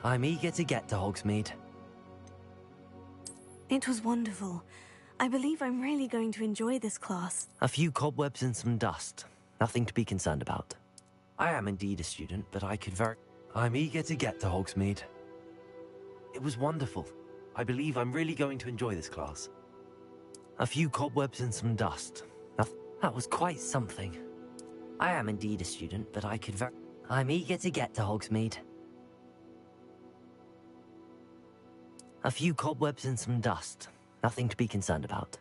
I'm eager to get to Hogsmeade. It was wonderful. I believe I'm really going to enjoy this class. A few cobwebs and some dust. Nothing to be concerned about. I am indeed a student, but I'm eager to get to Hogsmeade. It was wonderful. I believe I'm really going to enjoy this class. A few cobwebs and some dust. That was quite something. I am indeed a student, but I'm eager to get to Hogsmeade. A few cobwebs and some dust. Nothing to be concerned about.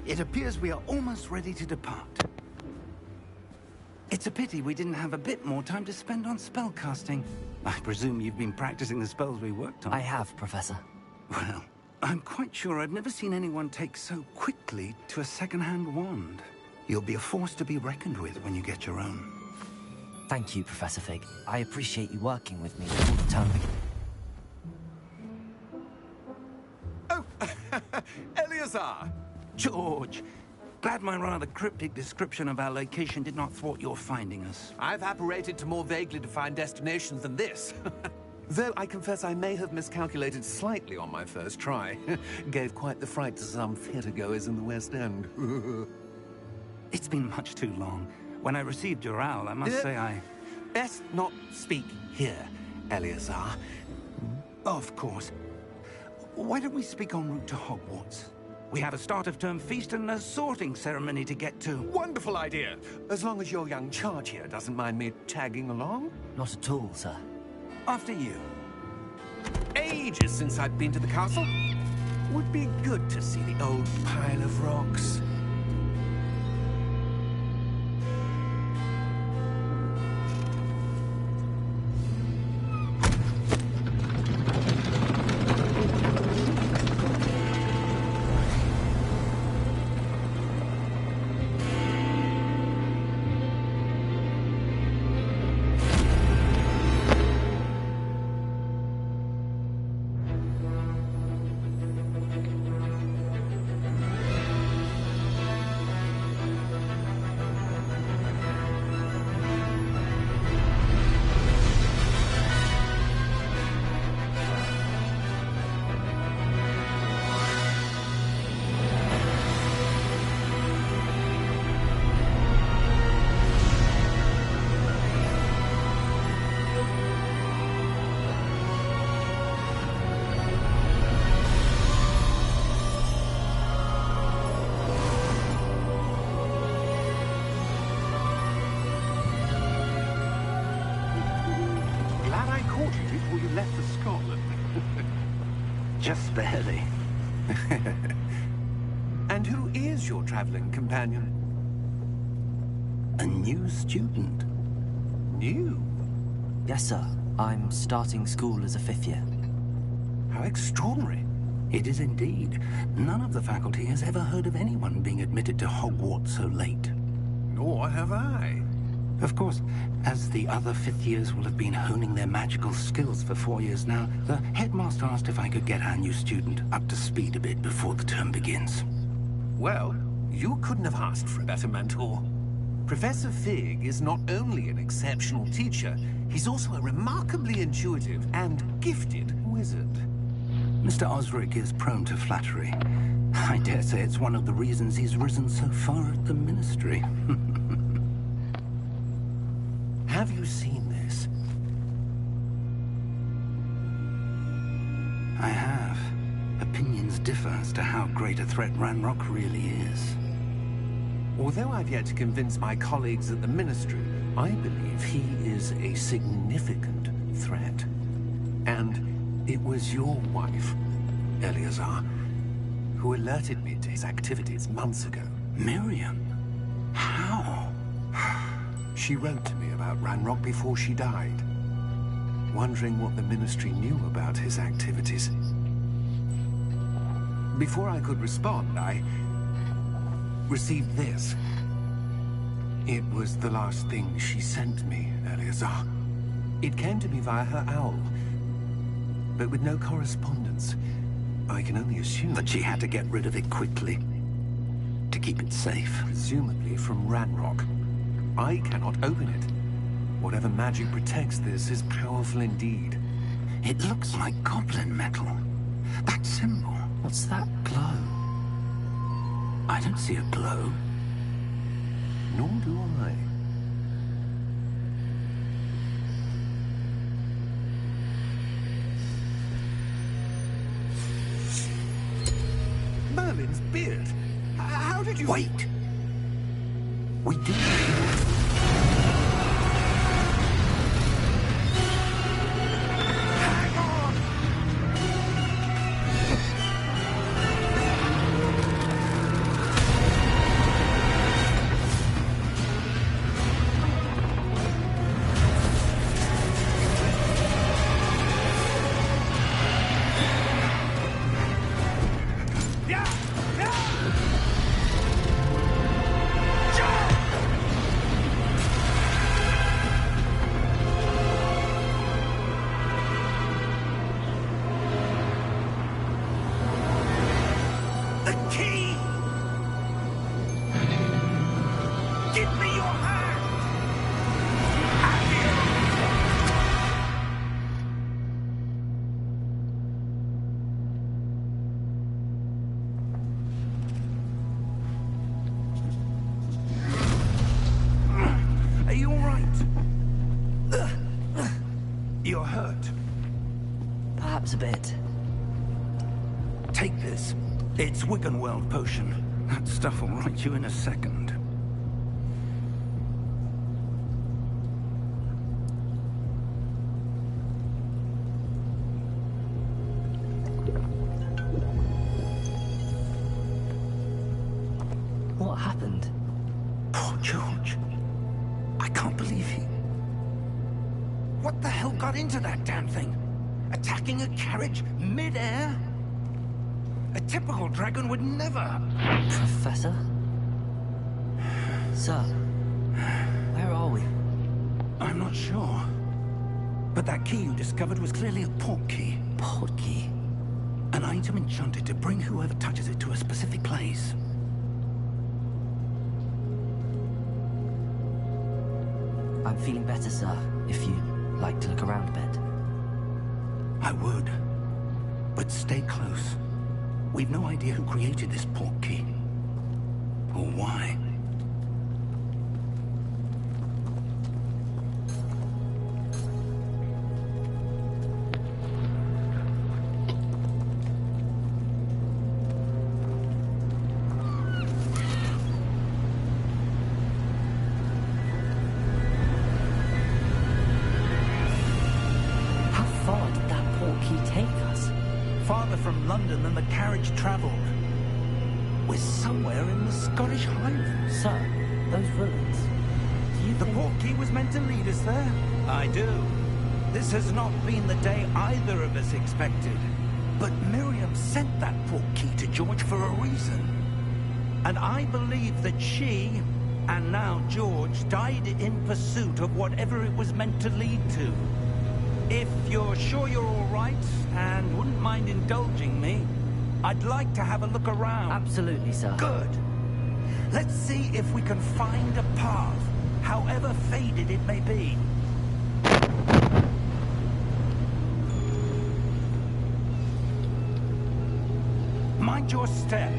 It appears we are almost ready to depart. It's a pity we didn't have a bit more time to spend on spellcasting. I presume you've been practicing the spells we worked on. I have, Professor. Well, I'm quite sure I've never seen anyone take so quickly to a second-hand wand. You'll be a force to be reckoned with when you get your own. Thank you, Professor Fig. I appreciate you working with me before the term begins. Oh, Eleazar! George, glad my rather cryptic description of our location did not thwart your finding us. I've apparated to more vaguely defined destinations than this. Though I confess I may have miscalculated slightly on my first try. Gave quite the fright to some theatre-goers in the West End. It's been much too long. When I received your owl, I must say I... Best not speak here, Eleazar. Of course. Why don't we speak en route to Hogwarts? We have a start-of-term feast and a sorting ceremony to get to. Wonderful idea! As long as your young charge here doesn't mind me tagging along. Not at all, sir. After you. Ages since I've been to the castle. Would be good to see the old pile of rocks. barely. And who is your traveling companion? A new student. New? Yes, sir. I'm starting school as a 5th year. How extraordinary. It is indeed. None of the faculty has ever heard of anyone being admitted to Hogwarts so late. Nor have I. Of course, as the other 5th years will have been honing their magical skills for 4 years now, the headmaster asked if I could get our new student up to speed a bit before the term begins. Well, you couldn't have asked for a better mentor. Professor Fig is not only an exceptional teacher, he's also a remarkably intuitive and gifted wizard. Mr. Osric is prone to flattery. I dare say it's one of the reasons he's risen so far at the Ministry. Have you seen this? I have. Opinions differ as to how great a threat Ranrock really is. Although I've yet to convince my colleagues at the Ministry, I believe he is a significant threat. And it was your wife, Eleazar, who alerted me to his activities months ago. Miriam? How? She wrote to me about Ranrock before she died, wondering what the Ministry knew about his activities. Before I could respond, I received this. It was the last thing she sent me, Eleazar. It came to me via her owl, but with no correspondence. I can only assume That she had to get rid of it quickly, to keep it safe. presumably from Ranrock. I cannot open it. Whatever magic protects this is powerful indeed. It looks like goblin metal. That symbol. What's that glow? I don't see a glow. Nor do I. Merlin's beard. How did you... Wait! We do. Hang on! The key! Give me your hand! Are you all right? You're hurt. Perhaps a bit. Take this. It's Wiggenweld potion. That stuff will right you in a second. What happened? Poor George. I can't believe he... What the hell got into that damn thing? Attacking a carriage mid-air? A typical dragon would never... Professor? Sir, where are we? I'm not sure. But that key you discovered was clearly a portkey. Portkey? An item enchanted to bring whoever touches it to a specific place. I'm feeling better, sir, if you'd like to look around a bit. I would. But stay close. We've no idea who created this portkey. Or why. How far did that portkey take us? Farther from London London than the carriage travelled. We're somewhere in the Scottish Highlands. Sir, those ruins. Do you The think... portkey was meant to lead us there? I do. This has not been the day either of us expected. But Miriam sent that portkey to George for a reason. And I believe that she, and now George, died in pursuit of whatever it was meant to lead to. If you're sure you're all right, and wouldn't mind indulging me, I'd like to have a look around. Absolutely, sir. Good. Let's see if we can find a path, however faded it may be. Mind your step.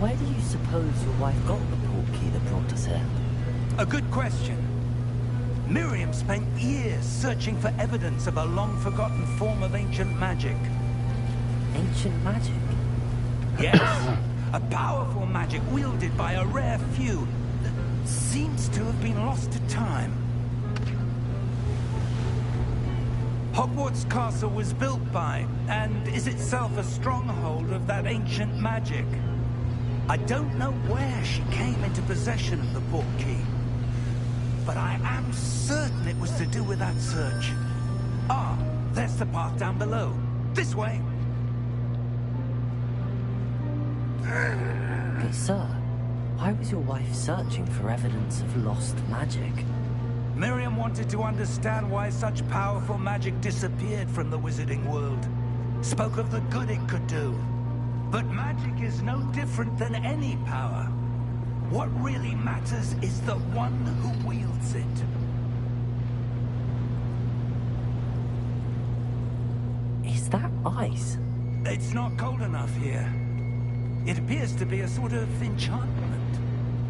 Where do you suppose your wife got the portkey that brought us here? A good question. Miriam spent years searching for evidence of a long-forgotten form of ancient magic. Ancient magic? Yes, a powerful magic wielded by a rare few that seems to have been lost to time. Hogwarts Castle was built by, and is itself a stronghold of that ancient magic. I don't know where she came into possession of the portkey, but I am certain it was to do with that search. Ah, there's the path down below. This way. But sir, why was your wife searching for evidence of lost magic? Miriam wanted to understand why such powerful magic disappeared from the wizarding world. Spoke of the good it could do. But magic is no different than any power. What really matters is the one who wields it. Is that ice? It's not cold enough here. It appears to be a sort of enchantment.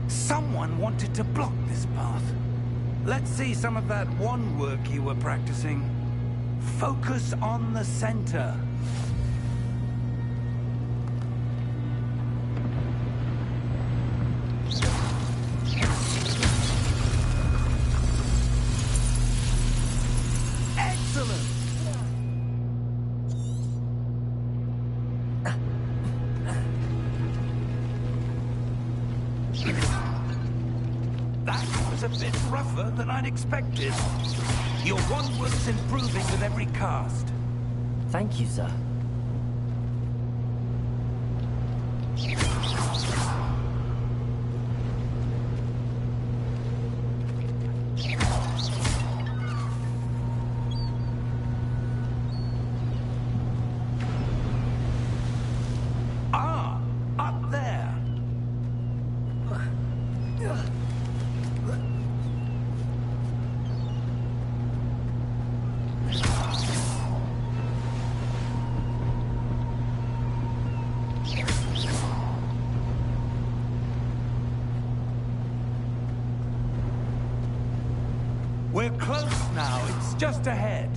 Someone wanted to block this path. Let's see some of that wand work you were practicing. Focus on the center. Excellent! That was a bit rougher than I'd expected. Your wand work's improving with every cast. Thank you, sir. Ah, up there. We're close now. It's just ahead.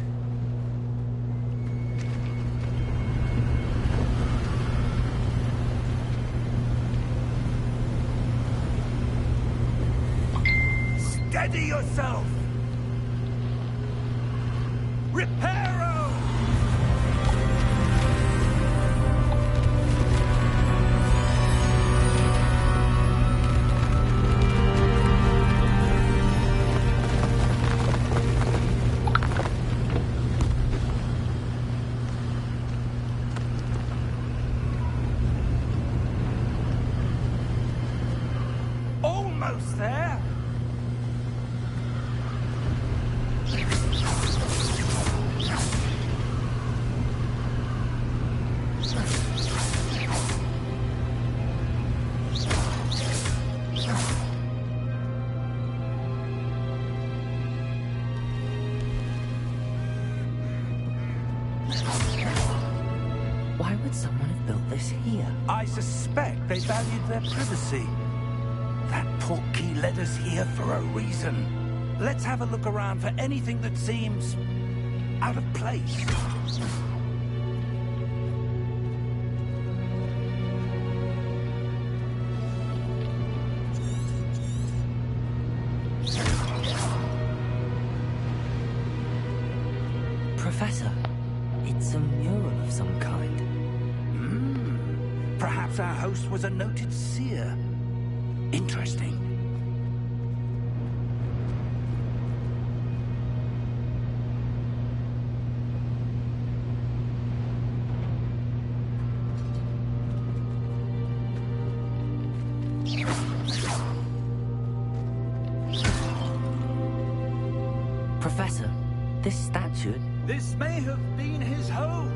Steady yourself! Reparo! Almost there! Why would someone have built this here? I suspect they valued their privacy. That portkey led us here for a reason. Let's have a look around for anything that seems out of place. Professor, it's a mural of some kind. Perhaps our host was a noted seer. Interesting. Professor, this statue... This may have been his home.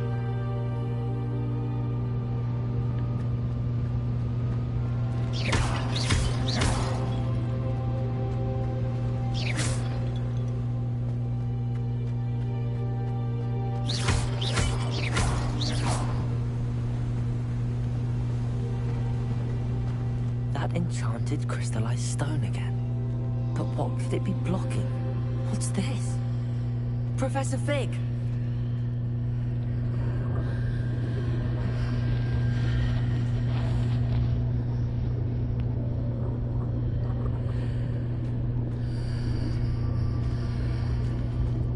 That enchanted crystallized stone again. But what could it be blocking? What's this? Professor Fig!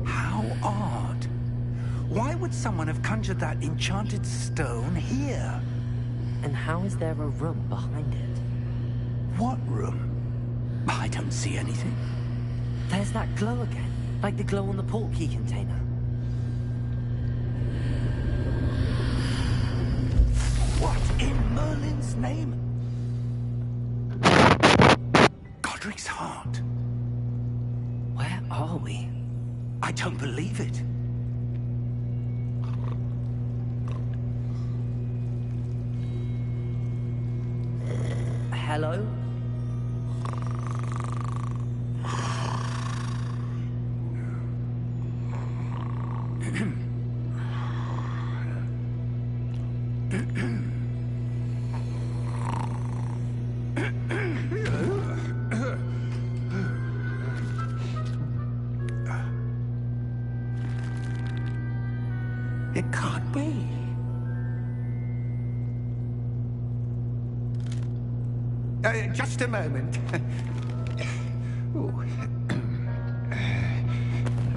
How odd. Why would someone have conjured that enchanted stone here? And how is there a room behind it? What room? I don't see anything. There's that glow again, like the glow on the portkey container. What in Merlin's name? Godric's heart. Where are we? I don't believe it. Hello? It can't be. Just a moment. Ooh.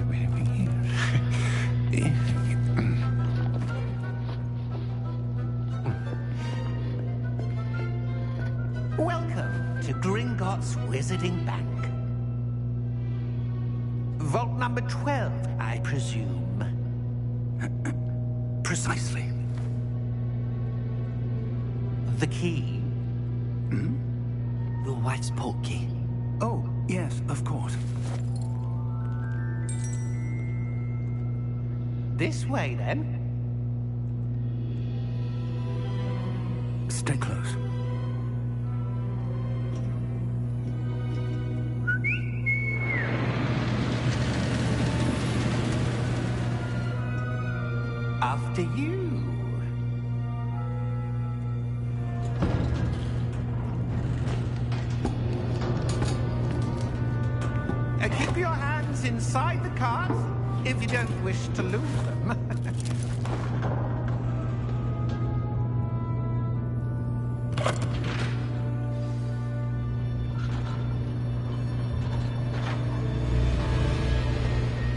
Where are we here? Welcome to Gringotts Wizarding Bank. Vault number 12, I presume. Precisely. The key? Your wife's portkey. Oh, yes, of course. This way, then. Stay close. After you. Keep your hands inside the cart if you don't wish to lose them.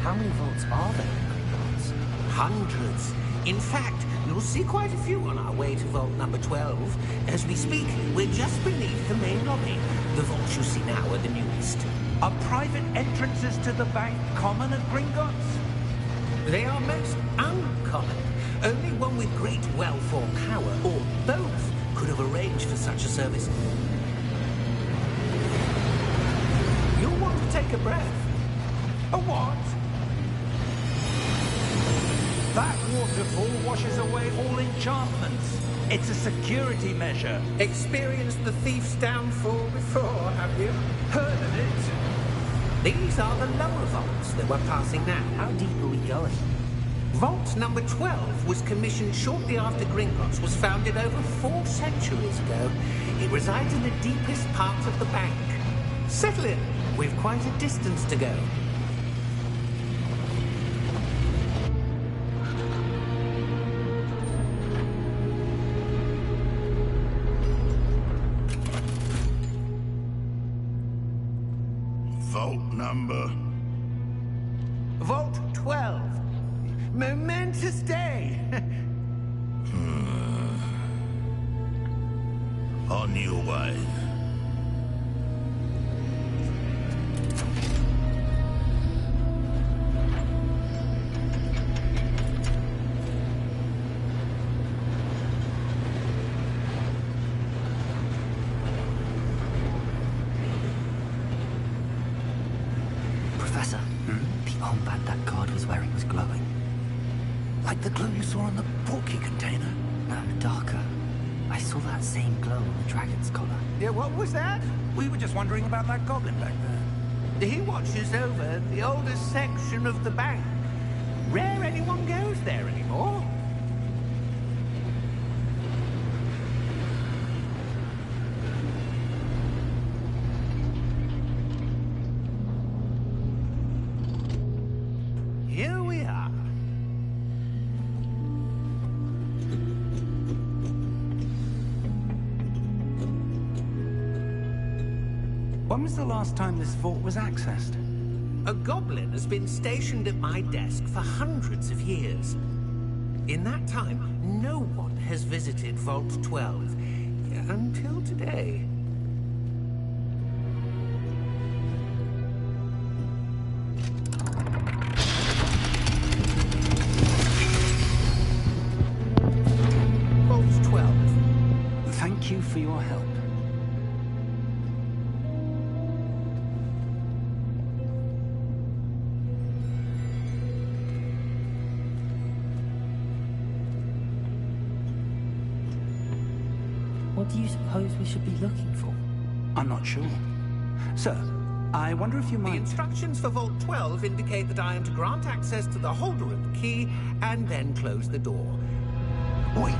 How many vaults are there in Gringotts? Hundreds. In fact, you'll see quite a few on our way to vault number 12. As we speak, we're just beneath the main lobby. The vaults you see now are the newest. Are private entrances to the bank common at Gringotts? They are most uncommon. Only one with great wealth or power, or both, could have arranged for such a service. You'll want to take a breath. A what? That waterfall washes away all enchantments. It's a security measure. Experienced the thief's downfall before, have you? Heard of it? These are the lower vaults that we're passing now. How deep are we going? Vault number 12 was commissioned shortly after Gringotts was founded over 4 centuries ago. It resides in the deepest part of the bank. Settle in. We've quite a distance to go. Vault number? Vault 12. Momentous day! On your way. Professor, the armband that guard was wearing was glowing. Like the glow you saw on the porky container. No, darker. I saw that same glow on the dragon's collar. Yeah, what was that? We were just wondering about that goblin back there. He watches over the oldest section of the bank. Rare anyone goes there anymore. Here we are. When was the last time this vault was accessed? A goblin has been stationed at my desk for hundreds of years. In that time, no one has visited Vault 12 until today. Vault 12. Thank you for your help. What do you suppose we should be looking for? I'm not sure. Sir, I wonder if you The might... instructions for Vault 12 indicate that I am to grant access to the holder of the key and then close the door. Wait.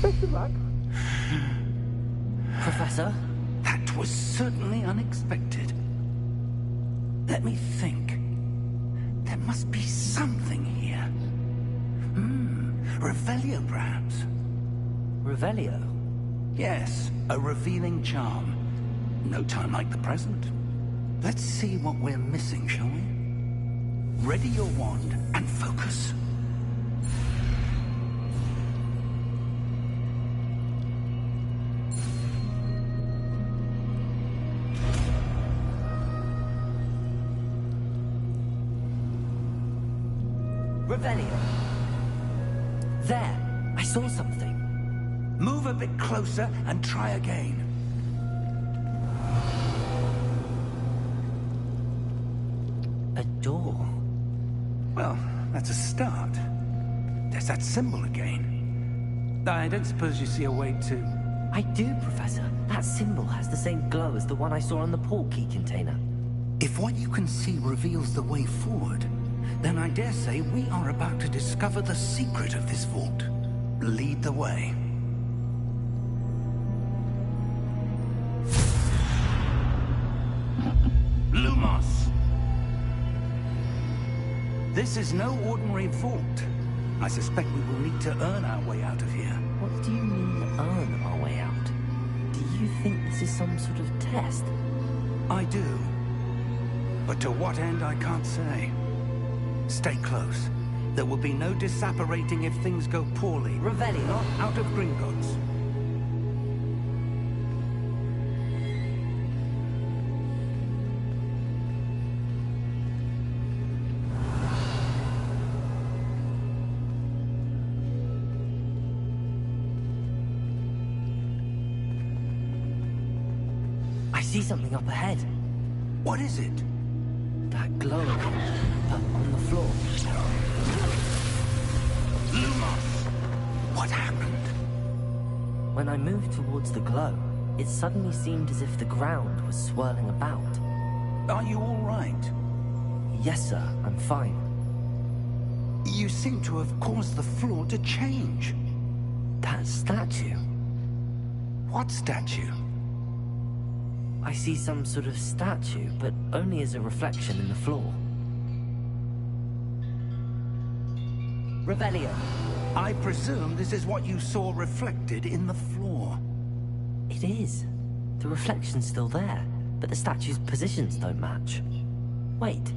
Best of luck. Professor? That was certainly unexpected. Let me think. There must be something here. Revelio, perhaps? Revelio? Yes, a revealing charm. No time like the present. Let's see what we're missing, shall we? Ready your wand and focus. Revelio. There! I saw something. Move a bit closer and try again. A door. Well, that's a start. There's that symbol again. I don't suppose you see a way to... I do, Professor. That symbol has the same glow as the one I saw on the port key container. If what you can see reveals the way forward, then I dare say we are about to discover the secret of this vault. Lead the way. Lumos! This is no ordinary vault. I suspect we will need to earn our way out of here. What do you mean, earn our way out? Do you think this is some sort of test? I do. But to what end, I can't say. Stay close. There will be no disapparating if things go poorly. Revelio. Not out of Gringotts. I see something up ahead. What is it? That glow, but on the floor. Lumos! What happened? When I moved towards the glow, it suddenly seemed as if the ground was swirling about. Are you all right? Yes, sir, I'm fine. You seem to have caused the floor to change. That statue. What statue? I see some sort of statue, but only as a reflection in the floor. Revelio. I presume this is what you saw reflected in the floor. It is. The reflection's still there, but the statue's positions don't match. Wait.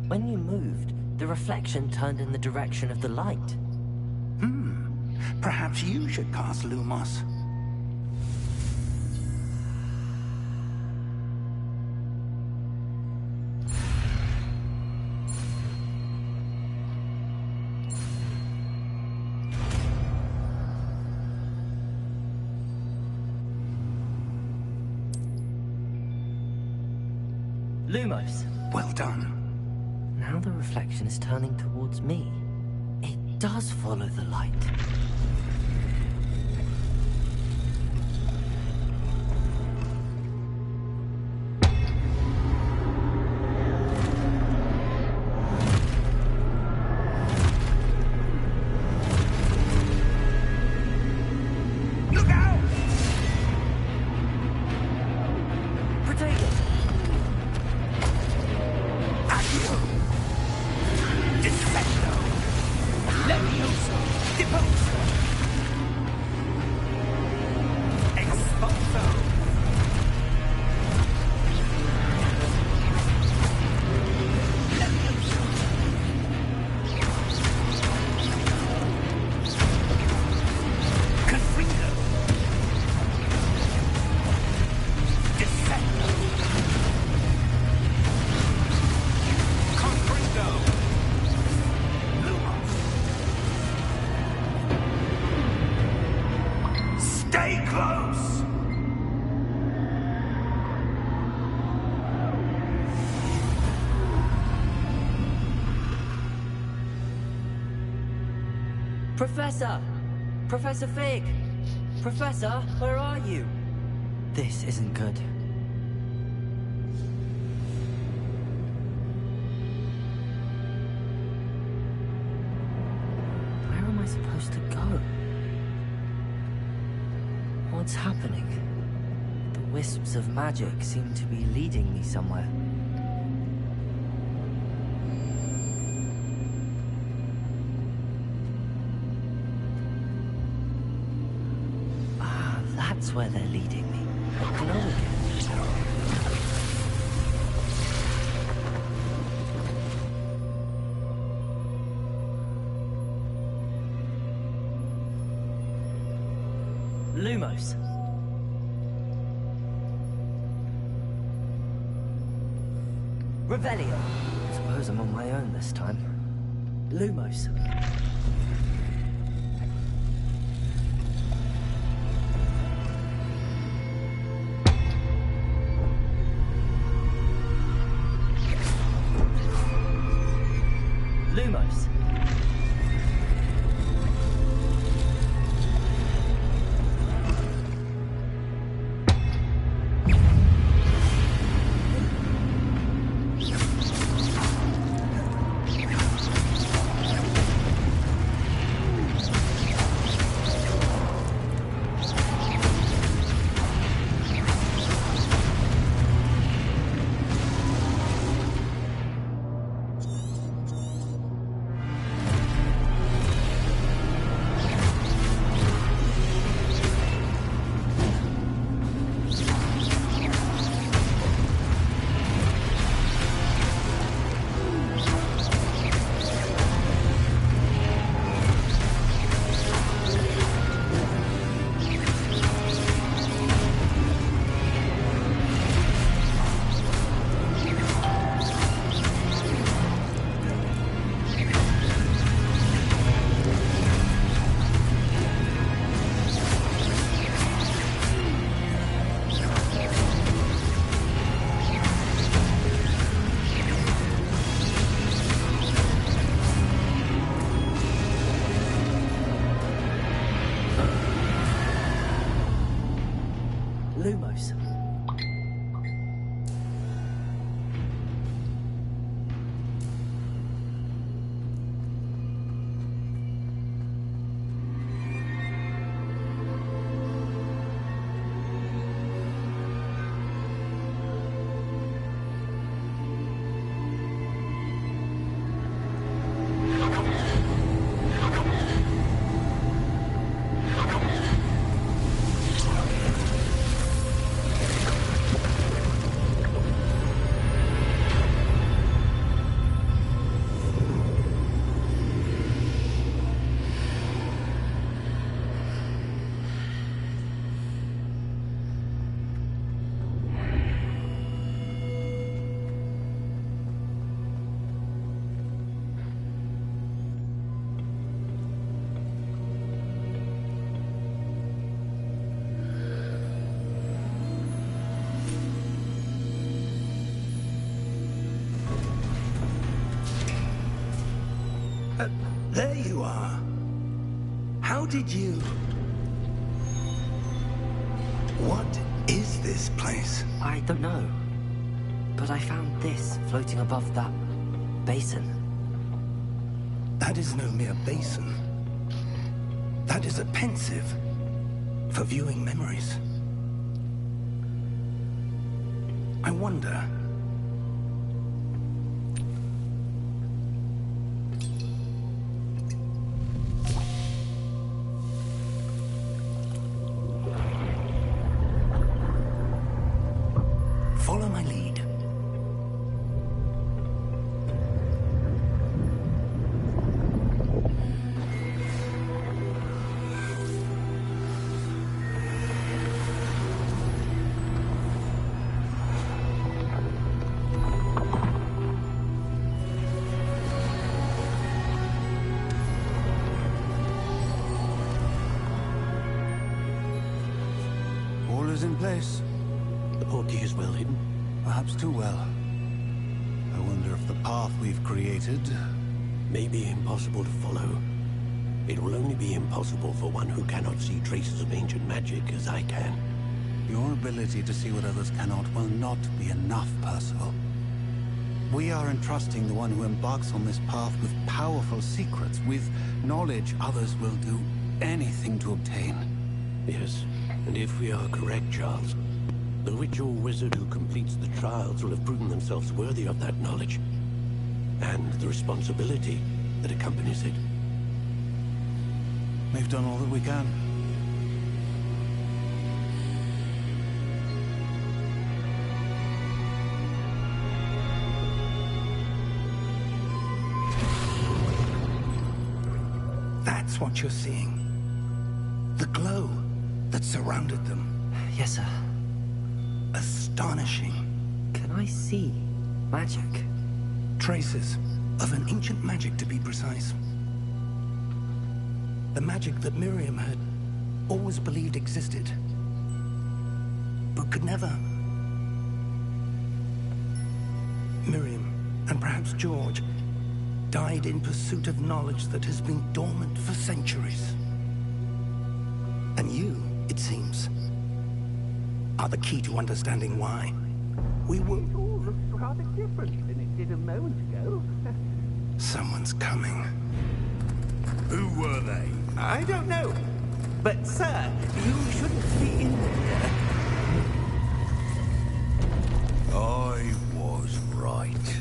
When you moved, the reflection turned in the direction of the light. Perhaps you should cast Lumos. Lumos. Well done. Now the reflection is turning towards me. It does follow the light. Look out! Protect it! Accio! Defecto! Levioso! Deposo! Expulso! Levioso! Confringo! Defecto! Confringo! Lumos! Stay close! Professor! Professor Fig! Professor, where are you? This isn't good. Where am I supposed to go? What's happening? The wisps of magic seem to be leading me somewhere. Ah, that's where they're leading me. I glow again. Lumos. Revelio. I suppose I'm on my own this time. Lumos. Lumos. There you are. How did you... What is this place? I don't know. But I found this floating above that basin. That is no mere basin. That is a pensive for viewing memories. I wonder... Follow my lead. All is in place. The portkey is well hidden. Perhaps too well. I wonder if the path we've created... May be impossible to follow. It will only be impossible for one who cannot see traces of ancient magic as I can. Your ability to see what others cannot will not be enough, Percival. We are entrusting the one who embarks on this path with powerful secrets, with knowledge others will do anything to obtain. Yes, and if we are correct, Charles, the witch or wizard who completes the trials will have proven themselves worthy of that knowledge, and the responsibility that accompanies it. We've done all that we can. That's what you're seeing. The glow that surrounded them. Yes, sir. Astonishing. Can I see magic? Traces of an ancient magic, to be precise. The magic that Miriam had always believed existed, but could never. Miriam, and perhaps George, died in pursuit of knowledge that has been dormant for centuries. And you, it seems, are the key to understanding why. We will... It all looks rather different than it did a moment ago. Someone's coming. Who were they? I don't know. But, sir, you shouldn't be in there. I was right.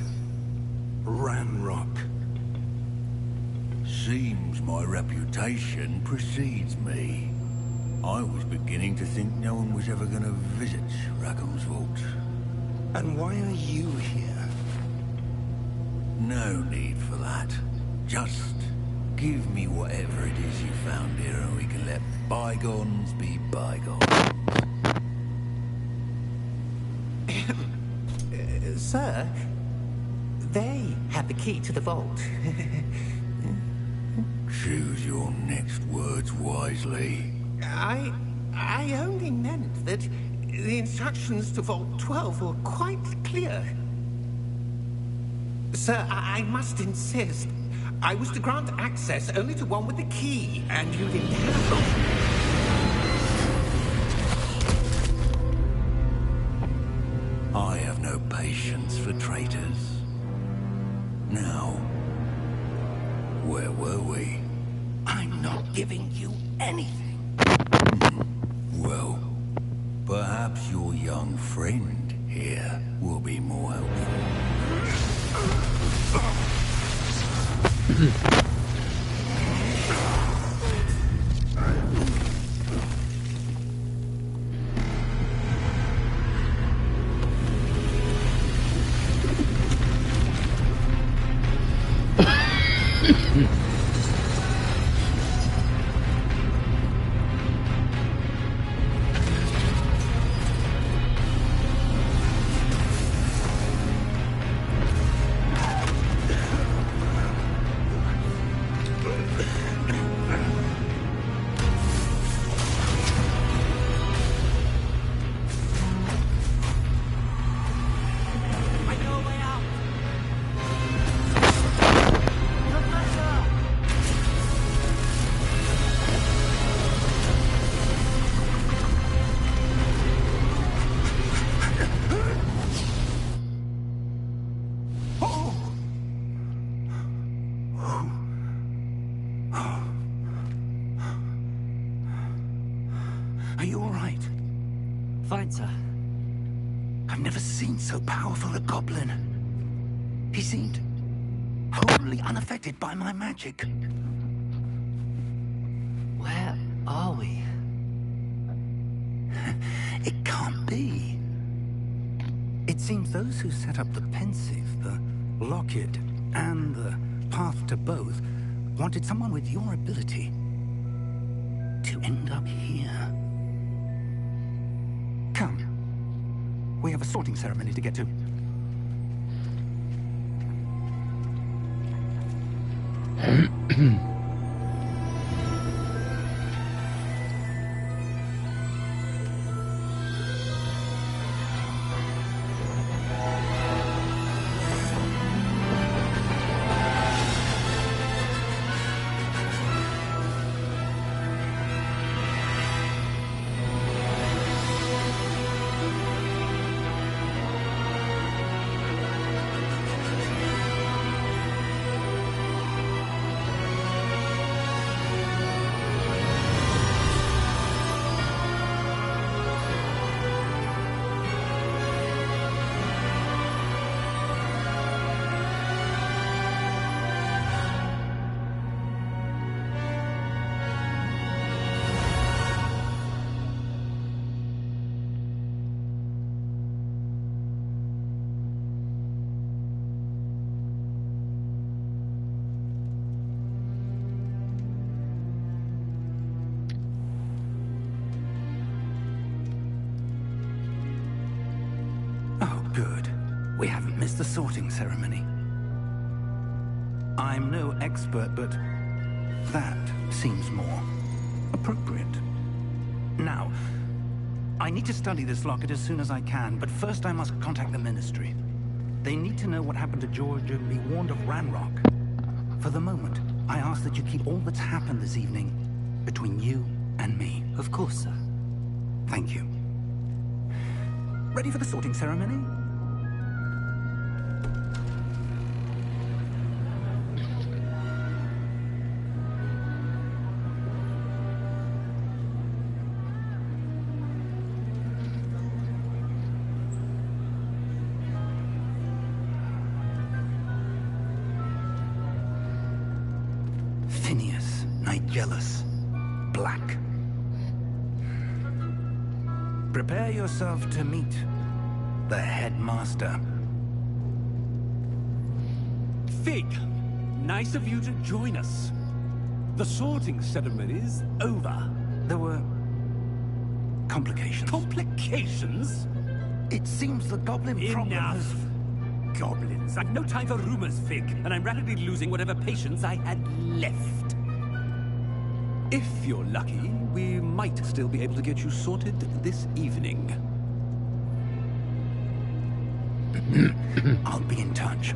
Ranrock. Seems my reputation precedes me. I was beginning to think no one was ever going to visit Rackham's Vault. And why are you here? No need for that. Just give me whatever it is you found here and we can let bygones be bygones. Sir, they have the key to the vault. Choose your next words wisely. I only meant that the instructions to Vault 12 were quite clear. Sir, I must insist. I was to grant access only to one with the key, and you didn't have it. I have no patience for traitors. Now, where were we? I'm not giving you anything. Well, perhaps your young friend here will be more helpful. Fine, sir. I've never seen so powerful a goblin. He seemed wholly unaffected by my magic. Where are we? It can't be. It seems those who set up the pensive, the locket, and the path to both wanted someone with your ability to end up here. Come. We have a sorting ceremony to get to. Good. We haven't missed the sorting ceremony. I'm no expert, but that seems more appropriate. Now, I need to study this locket as soon as I can, but first I must contact the Ministry. They need to know what happened to George and be warned of Ranrock. For the moment, I ask that you keep all that's happened this evening between you and me. Of course, sir. Thank you. Ready for the sorting ceremony? Phineas, Nigellus, Black. Prepare yourself to meet the headmaster. Fig, nice of you to join us. The sorting ceremony's over. There were complications. Complications? It seems the goblin problem Enough. has... Goblins. I've no time for rumors, Fig, and I'm rapidly losing whatever patience I had left. If you're lucky, we might still be able to get you sorted this evening. I'll be in touch.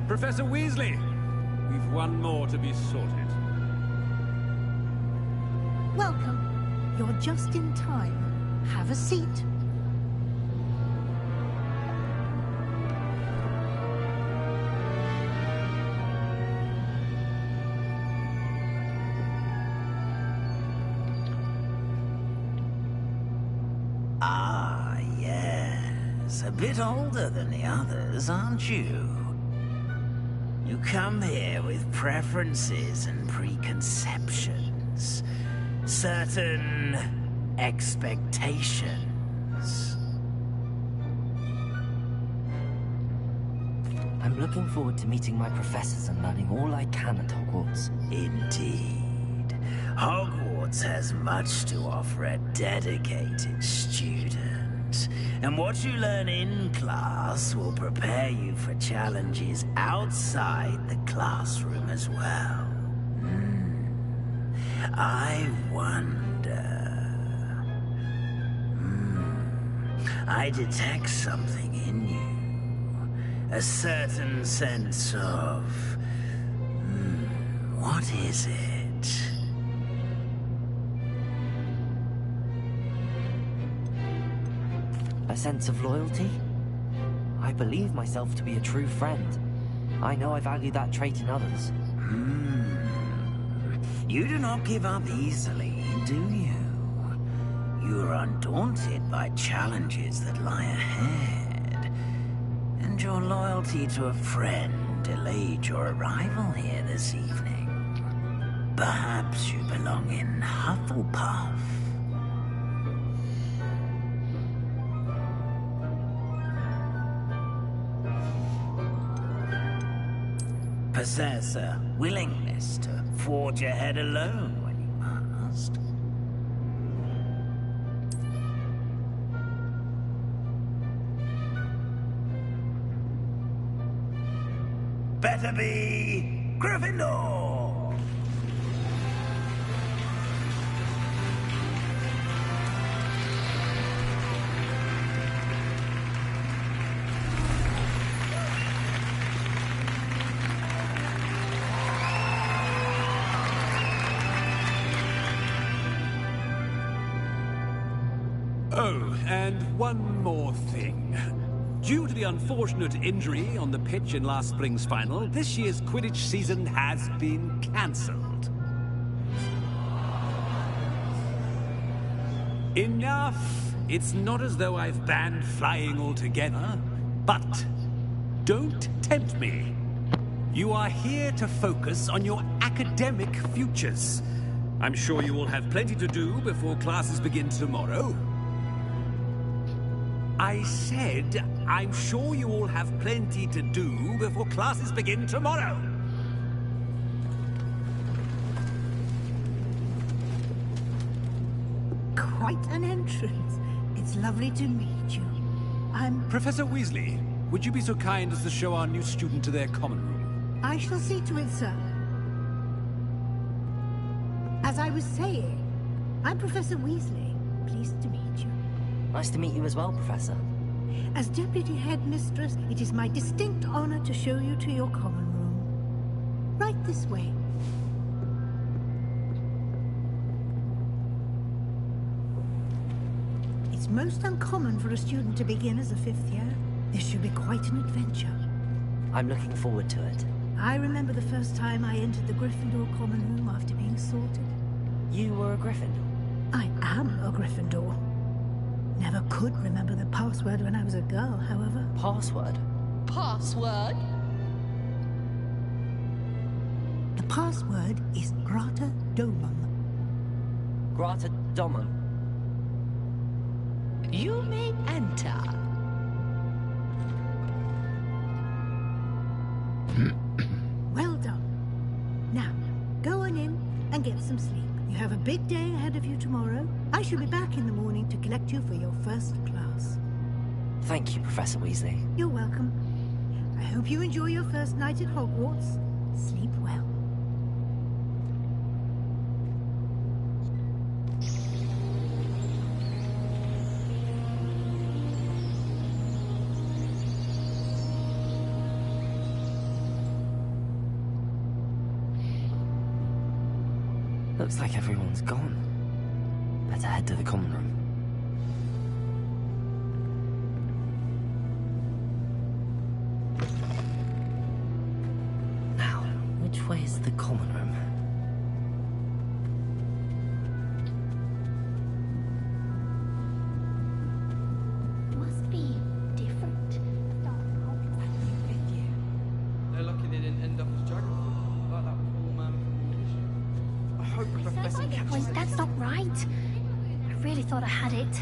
Professor Weasley, we've one more to be sorted. Welcome. You're just in time. Have a seat. Ah, yes. A bit older than the others, aren't you? You come here with preferences and preconceptions. Certain expectations. I'm looking forward to meeting my professors and learning all I can at Hogwarts. Indeed. Hogwarts has much to offer a dedicated student. And what you learn in class will prepare you for challenges outside the classroom as well. I wonder... I detect something in you. A certain sense of... what is it? A sense of loyalty? I believe myself to be a true friend. I know I value that trait in others. You do not give up easily, do you? You are undaunted by challenges that lie ahead. And your loyalty to a friend delayed your arrival here this evening. Perhaps you belong in Hufflepuff. Possess a willingness to forge ahead alone when you must. Better be Gryffindor! Oh, and one more thing. Due to the unfortunate injury on the pitch in last spring's final, this year's Quidditch season has been cancelled. Enough! It's not as though I've banned flying altogether, but don't tempt me. You are here to focus on your academic futures. I'm sure you will have plenty to do before classes begin tomorrow. I said, I'm sure you all have plenty to do before classes begin tomorrow. Quite an entrance. It's lovely to meet you. I'm... Professor Weasley, would you be so kind as to show our new student to their common room? I shall see to it, sir. As I was saying, I'm Professor Weasley. Pleased to meet you. Nice to meet you as well, Professor. As Deputy Headmistress, it is my distinct honor to show you to your common room. Right this way. It's most uncommon for a student to begin as a 5th year. This should be quite an adventure. I'm looking forward to it. I remember the first time I entered the Gryffindor common room after being sorted. You were a Gryffindor? I am a Gryffindor. Never could remember the password when I was a girl, however. Password? Password? The password is Grata Domum. Grata Domum. You may enter. Well done. Now, go on in and get some sleep. You have a big day ahead of you tomorrow. I shall be back in the morning to collect you for your first class. Thank you, Professor Weasley. You're welcome. I hope you enjoy your first night at Hogwarts. Sleep well. Looks like everyone's gone. Better head to the common room. Now, which way is the common room? Must be different. They're lucky they didn't end up as geography, like that poor man from the mission. I hope Professor catches Wait, that's not right. I really thought I had it.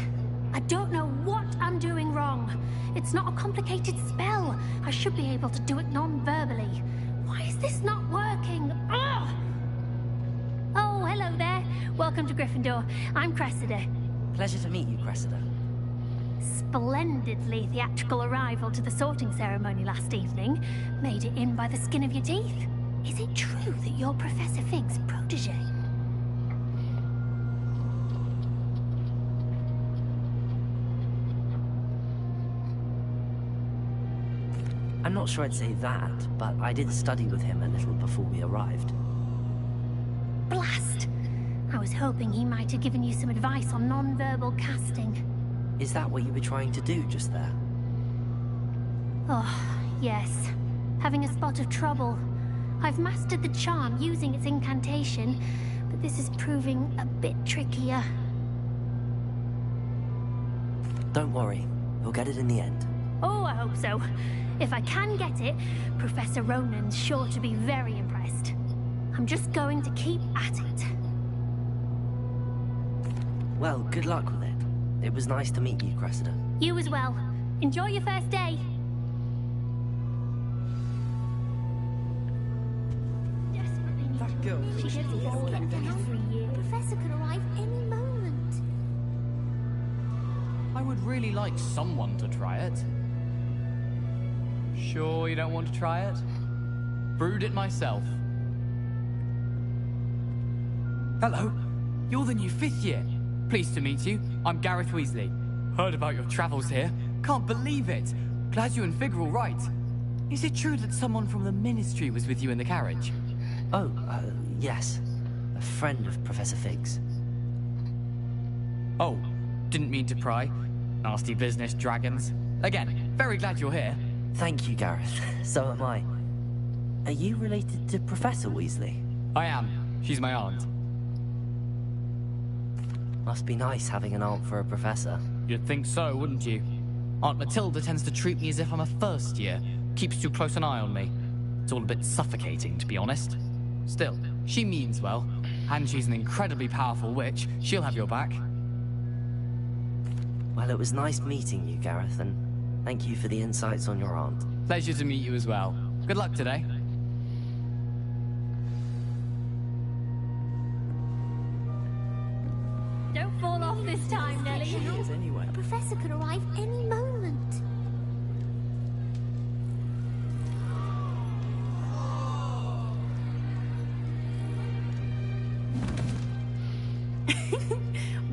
I don't know what I'm doing wrong. It's not a complicated spell. I should be able to do it non-verbally. Why is this not working? Ugh! Oh, hello there. Welcome to Gryffindor. I'm Cressida. Pleasure to meet you, Cressida. Splendidly theatrical arrival to the sorting ceremony last evening. Made it in by the skin of your teeth. Is it true that you're Professor Fig's protege? I'm not sure I'd say that, but I did study with him a little before we arrived. Blast! I was hoping he might have given you some advice on non-verbal casting. Is that what you were trying to do just there? Oh, yes. Having a spot of trouble. I've mastered the charm using its incantation, but this is proving a bit trickier. Don't worry. You'll get it in the end. Oh, I hope so. If I can get it, Professor Ronan's sure to be very impressed. I'm just going to keep at it. Well, good luck with it. It was nice to meet you, Cressida. You as well. Enjoy your first day. That girl. She gets bored every year. Professor could arrive any moment. I would really like someone to try it. Sure you don't want to try it? Brewed it myself. Hello. You're the new 5th year. Pleased to meet you. I'm Gareth Weasley. Heard about your travels here. Can't believe it. Glad you and Fig are all right. Is it true that someone from the Ministry was with you in the carriage? Oh, yes. A friend of Professor Fig's. Oh, didn't mean to pry. Nasty business, dragons. Again, very glad you're here. Thank you, Gareth. So am I. Are you related to Professor Weasley? I am. She's my aunt. Must be nice having an aunt for a professor. You'd think so, wouldn't you? Aunt Matilda tends to treat me as if I'm a first year. Keeps too close an eye on me. It's all a bit suffocating, to be honest. Still, she means well. And she's an incredibly powerful witch. She'll have your back. Well, it was nice meeting you, Gareth, and thank you for the insights on your aunt. Pleasure to meet you as well. Good luck today. Don't fall off this time, Nellie. She is anyway. A professor could arrive any moment.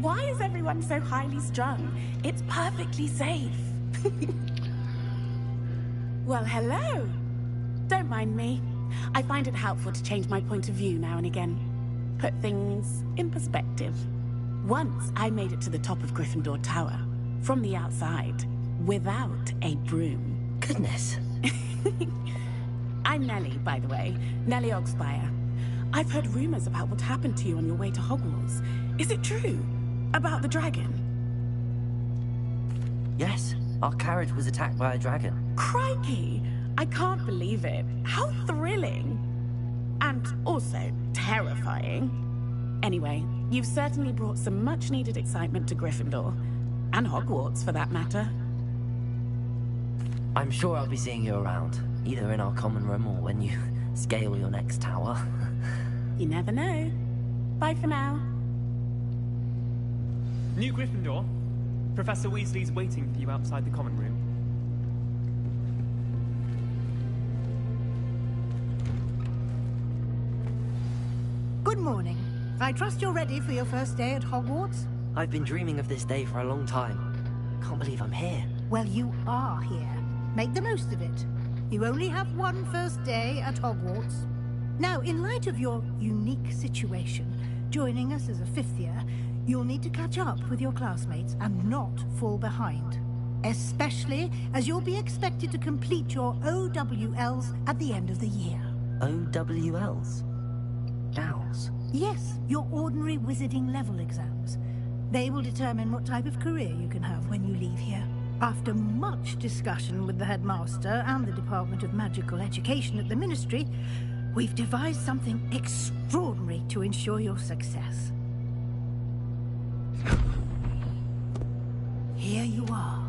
Why is everyone so highly strung? It's perfectly safe. Well, hello. Don't mind me. I find it helpful to change my point of view now and again. Put things in perspective. Once I made it to the top of Gryffindor Tower, from the outside, without a broom. Goodness. I'm Nellie, by the way. Nellie Ogspire. I've heard rumors about what happened to you on your way to Hogwarts. Is it true? About the dragon? Yes, our carriage was attacked by a dragon. Crikey! I can't believe it. How thrilling! And also terrifying. Anyway, you've certainly brought some much-needed excitement to Gryffindor. And Hogwarts, for that matter. I'm sure I'll be seeing you around, either in our common room or when you scale your next tower. You never know. Bye for now. New Gryffindor. Professor Weasley's waiting for you outside the common room. Good morning. I trust you're ready for your first day at Hogwarts? I've been dreaming of this day for a long time. Can't believe I'm here. Well, you are here. Make the most of it. You only have one first day at Hogwarts. Now, in light of your unique situation, joining us as a 5th year, you'll need to catch up with your classmates and not fall behind. Especially as you'll be expected to complete your OWLs at the end of the year. OWLs? Owls? Yes, your ordinary wizarding level exams. They will determine what type of career you can have when you leave here. After much discussion with the headmaster and the Department of Magical Education at the Ministry, we've devised something extraordinary to ensure your success. Here you are.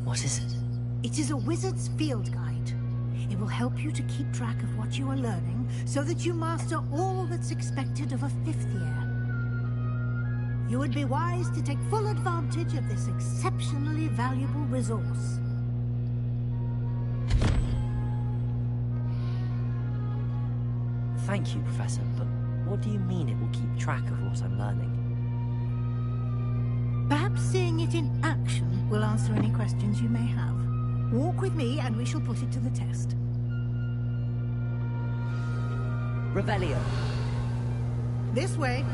What is it? It is a wizard's field guide. It will help you to keep track of what you are learning so that you master all that's expected of a 5th year. You would be wise to take full advantage of this exceptionally valuable resource. Thank you, Professor, but what do you mean it will keep track of what I'm learning? Perhaps perhaps seeing it in action will answer any questions you may have. Walk with me and we shall put it to the test. Revelio. This way.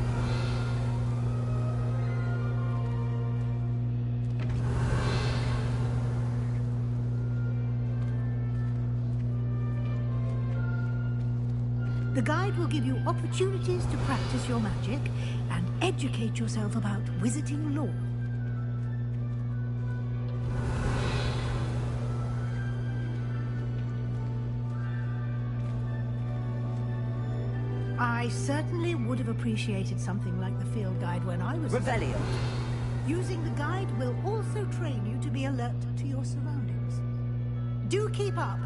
The guide will give you opportunities to practice your magic and educate yourself about wizarding lore. I certainly would have appreciated something like the field guide when I was... Revelio. Using the guide will also train you to be alert to your surroundings. Do keep up.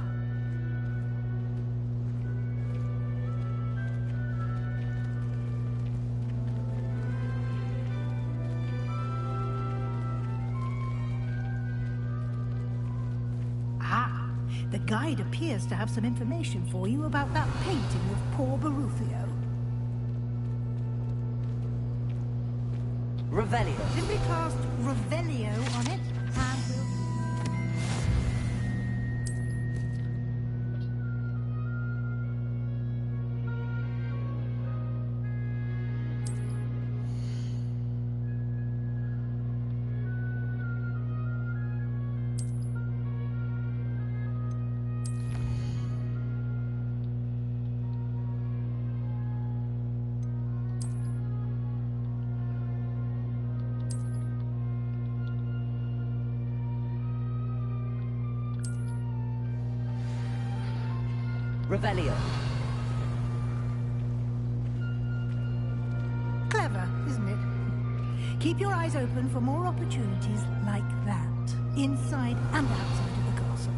The guide appears to have some information for you about that painting of poor Baruthio. Revelio. Simply cast Revelio on it, and we'll... Revelio. Clever, isn't it? Keep your eyes open for more opportunities like that, inside and outside of the castle.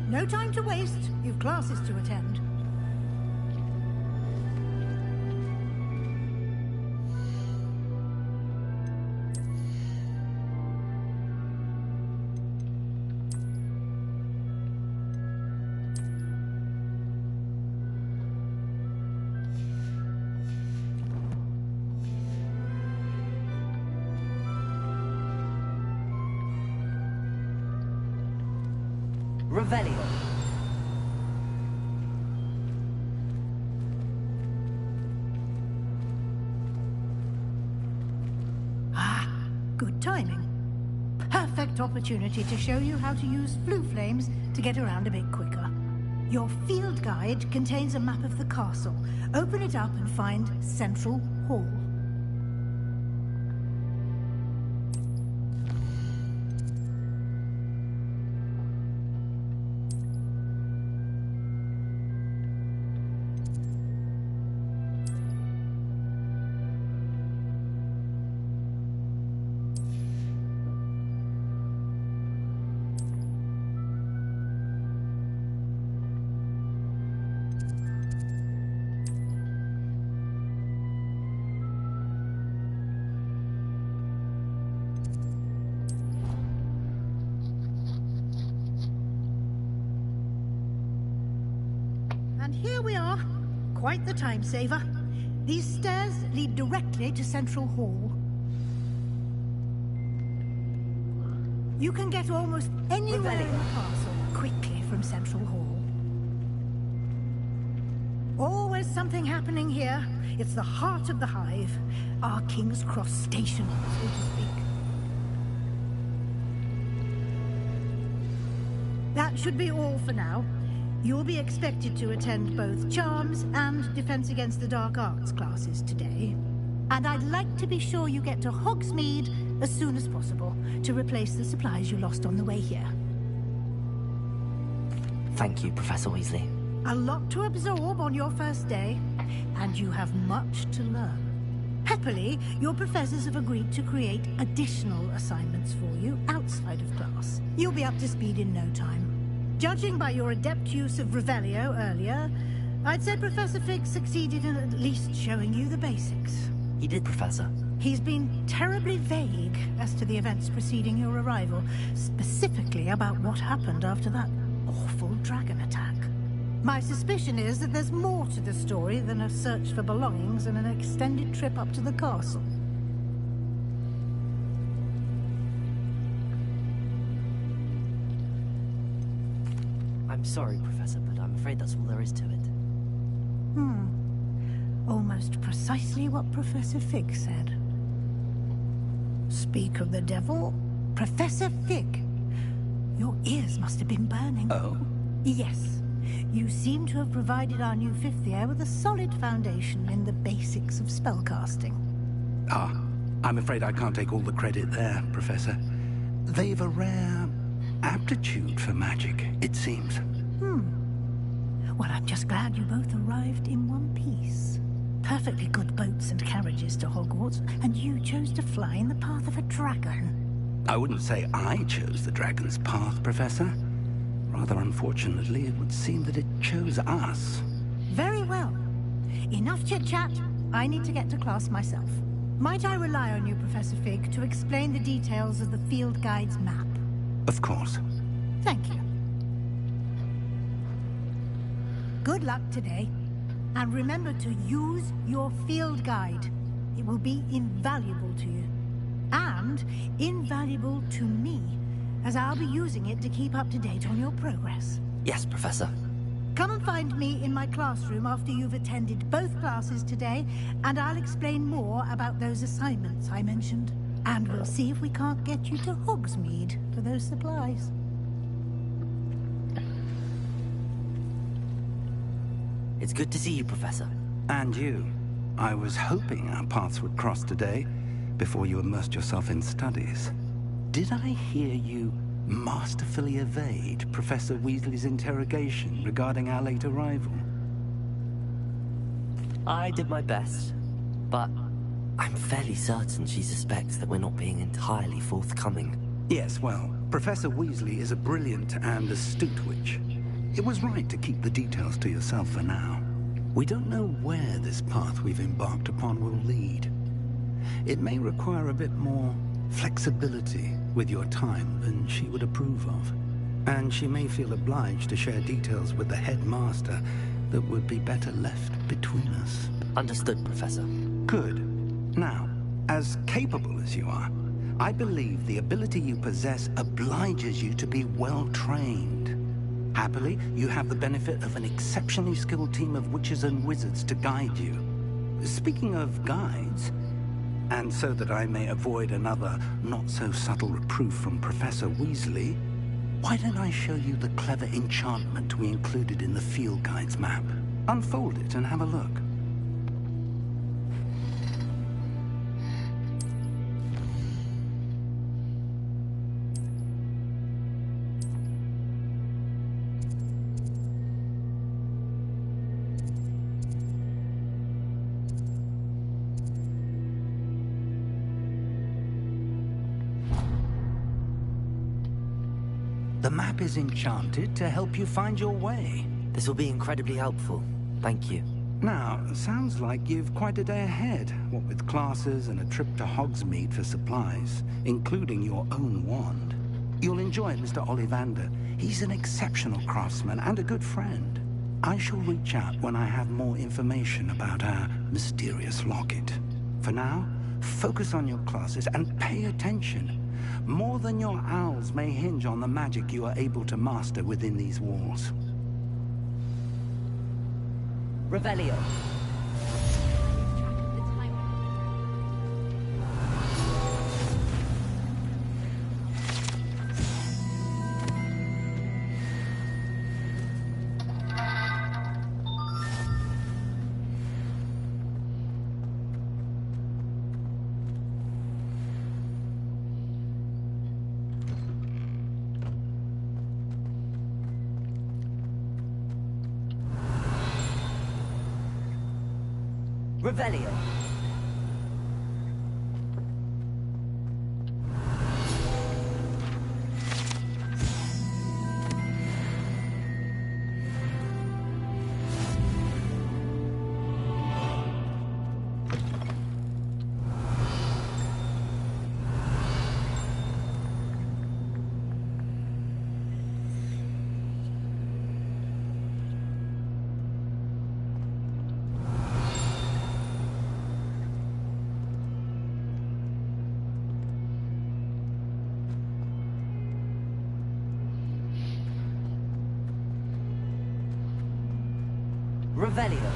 No time to waste. You've classes to attend. Revelio. Good timing. Perfect opportunity to show you how to use flue flames to get around a bit quicker. Your field guide contains a map of the castle. Open it up and find Central Hall. And here we are. Quite the time saver. These stairs lead directly to Central Hall. You can get almost anywhere in the castle quickly from Central Hall. Always something happening here. It's the heart of the hive. Our King's Cross station, so to speak. That should be all for now. You'll be expected to attend both Charms and Defense Against the Dark Arts classes today. And I'd like to be sure you get to Hogsmeade as soon as possible to replace the supplies you lost on the way here. Thank you, Professor Weasley. A lot to absorb on your first day, and you have much to learn. Happily, your professors have agreed to create additional assignments for you outside of class. You'll be up to speed in no time. Judging by your adept use of Revelio earlier, I'd say Professor Fig succeeded in at least showing you the basics. He did, Professor. He's been terribly vague as to the events preceding your arrival, specifically about what happened after that awful dragon attack. My suspicion is that there's more to the story than a search for belongings and an extended trip up to the castle. I'm sorry, Professor, but I'm afraid that's all there is to it. Almost precisely what Professor Fig said. Speak of the devil, Professor Fig. Your ears must have been burning. Oh? Yes. You seem to have provided our new fifth year with a solid foundation in the basics of spellcasting. Ah, I'm afraid I can't take all the credit there, Professor. They've a rare aptitude for magic, it seems. Well, I'm just glad you both arrived in one piece. Perfectly good boats and carriages to Hogwarts, and you chose to fly in the path of a dragon. I wouldn't say I chose the dragon's path, Professor. Rather unfortunately, it would seem that it chose us. Very well. Enough chit-chat. I need to get to class myself. Might I rely on you, Professor Fig, to explain the details of the field guide's map? Of course. Thank you. Good luck today. And remember to use your field guide. It will be invaluable to you. And invaluable to me, as I'll be using it to keep up to date on your progress. Yes, Professor. Come and find me in my classroom after you've attended both classes today, and I'll explain more about those assignments I mentioned. And we'll see if we can't get you to Hogsmeade for those supplies. It's good to see you, Professor. And you. I was hoping our paths would cross today, before you immersed yourself in studies. Did I hear you masterfully evade Professor Weasley's interrogation regarding our late arrival? I did my best, but I'm fairly certain she suspects that we're not being entirely forthcoming. Yes, well, Professor Weasley is a brilliant and astute witch. It was right to keep the details to yourself for now. We don't know where this path we've embarked upon will lead. It may require a bit more flexibility with your time than she would approve of. And she may feel obliged to share details with the headmaster that would be better left between us. Understood, Professor. Good. Now, as capable as you are, I believe the ability you possess obliges you to be well-trained. Happily, you have the benefit of an exceptionally skilled team of witches and wizards to guide you. Speaking of guides, and so that I may avoid another not-so-subtle reproof from Professor Weasley, why don't I show you the clever enchantment we included in the field guide's map? Unfold it and have a look. The map is enchanted to help you find your way. This will be incredibly helpful. Thank you. Now, sounds like you've quite a day ahead, what with classes and a trip to Hogsmeade for supplies, including your own wand. You'll enjoy it, Mr. Ollivander. He's an exceptional craftsman and a good friend. I shall reach out when I have more information about our mysterious locket. For now, focus on your classes and pay attention. More than your owls may hinge on the magic you are able to master within these walls. Revelio. Revelio. Revelio.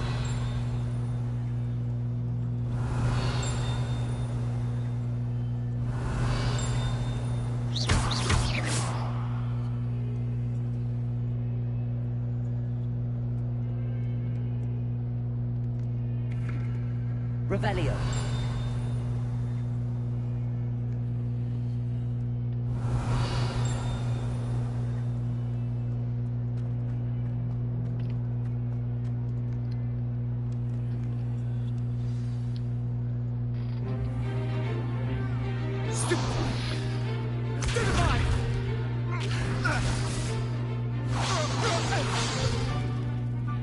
Revelio.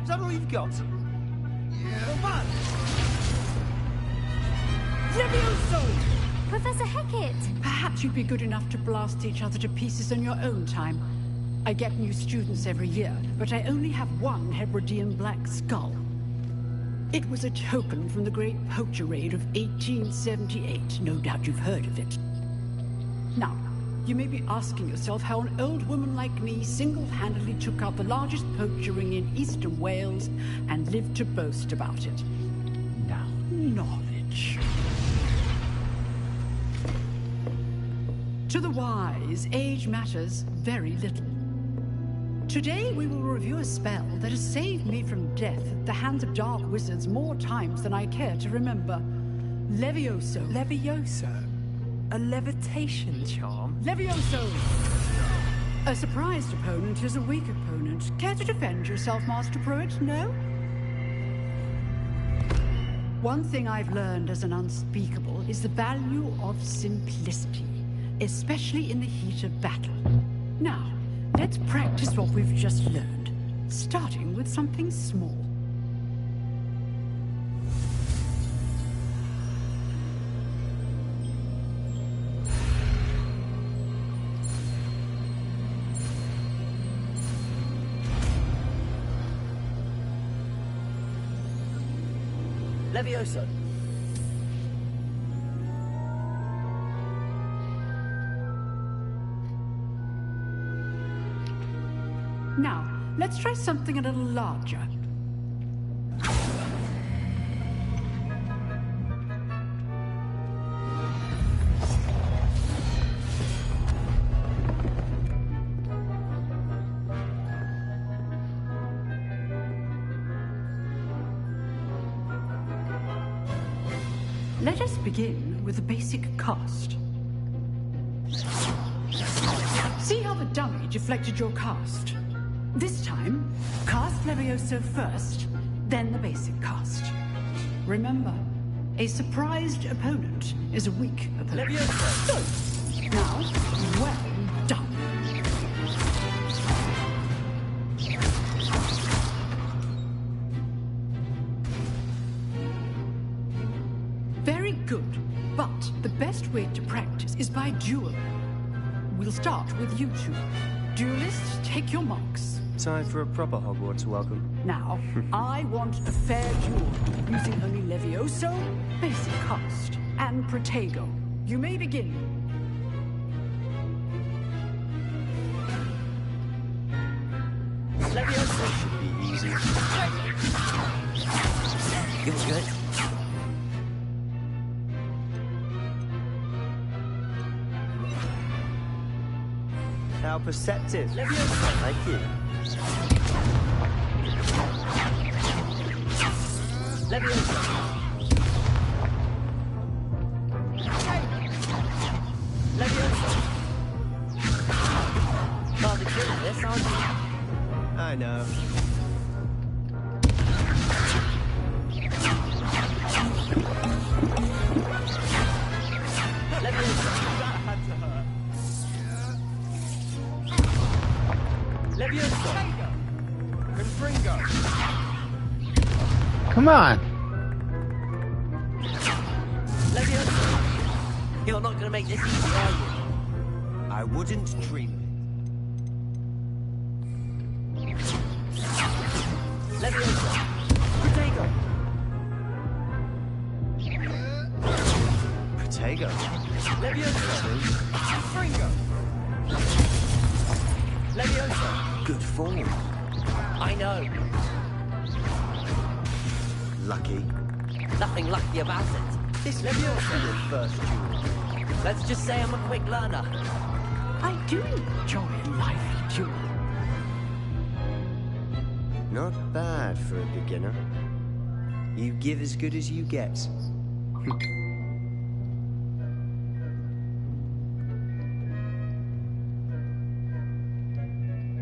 Is that all you've got? Yeah. Levioso! Professor Hecat! Perhaps you'd be good enough to blast each other to pieces on your own time. I get new students every year, but I only have one Hebridean black skull. It was a token from the Great Poacher Raid of 1878. No doubt you've heard of it. Now, you may be asking yourself how an old woman like me single-handedly took out the largest poacher ring in eastern Wales and lived to boast about it. Now, knowledge. To the wise, age matters very little. Today we will review a spell that has saved me from death at the hands of dark wizards more times than I care to remember. Levioso. Levioso? A levitation charm? Levioso! A surprised opponent is a weak opponent. Care to defend yourself, Master Pruitt? No? One thing I've learned as an unspeakable is the value of simplicity, especially in the heat of battle. Now, let's practice what we've just learned, starting with something small. Levioso. Now, let's try something a little larger. Let us begin with the basic cast. See how the dummy deflected your cast? This time, cast Levioso first, then the basic cast. Remember, a surprised opponent is a weak opponent. Levioso! Now, well done. Very good, but the best way to practice is by duel. We'll start with you two. Duelists, take your marks. Time for a proper Hogwarts welcome. Now, I want a fair duel, using only Levioso, basic cast, and Protego. You may begin. Levioso should be easy. It was good. How perceptive. Levioso. Thank you. Levioso. Levioso. Rather good at this, aren't you? I know. Levioso. That had to hurt. Levioso. Confringo. Come on. Levioso. You're not going to make this easy, are you? I wouldn't dream it. Levioso. Protego. Protego. Levioso. Confringo. Levioso. Good form. I know. lucky. Nothing lucky about it. This Leviosa your first duel. Let's just say I'm a quick learner. I do enjoy a lively duel. Not bad for a beginner. You give as good as you get.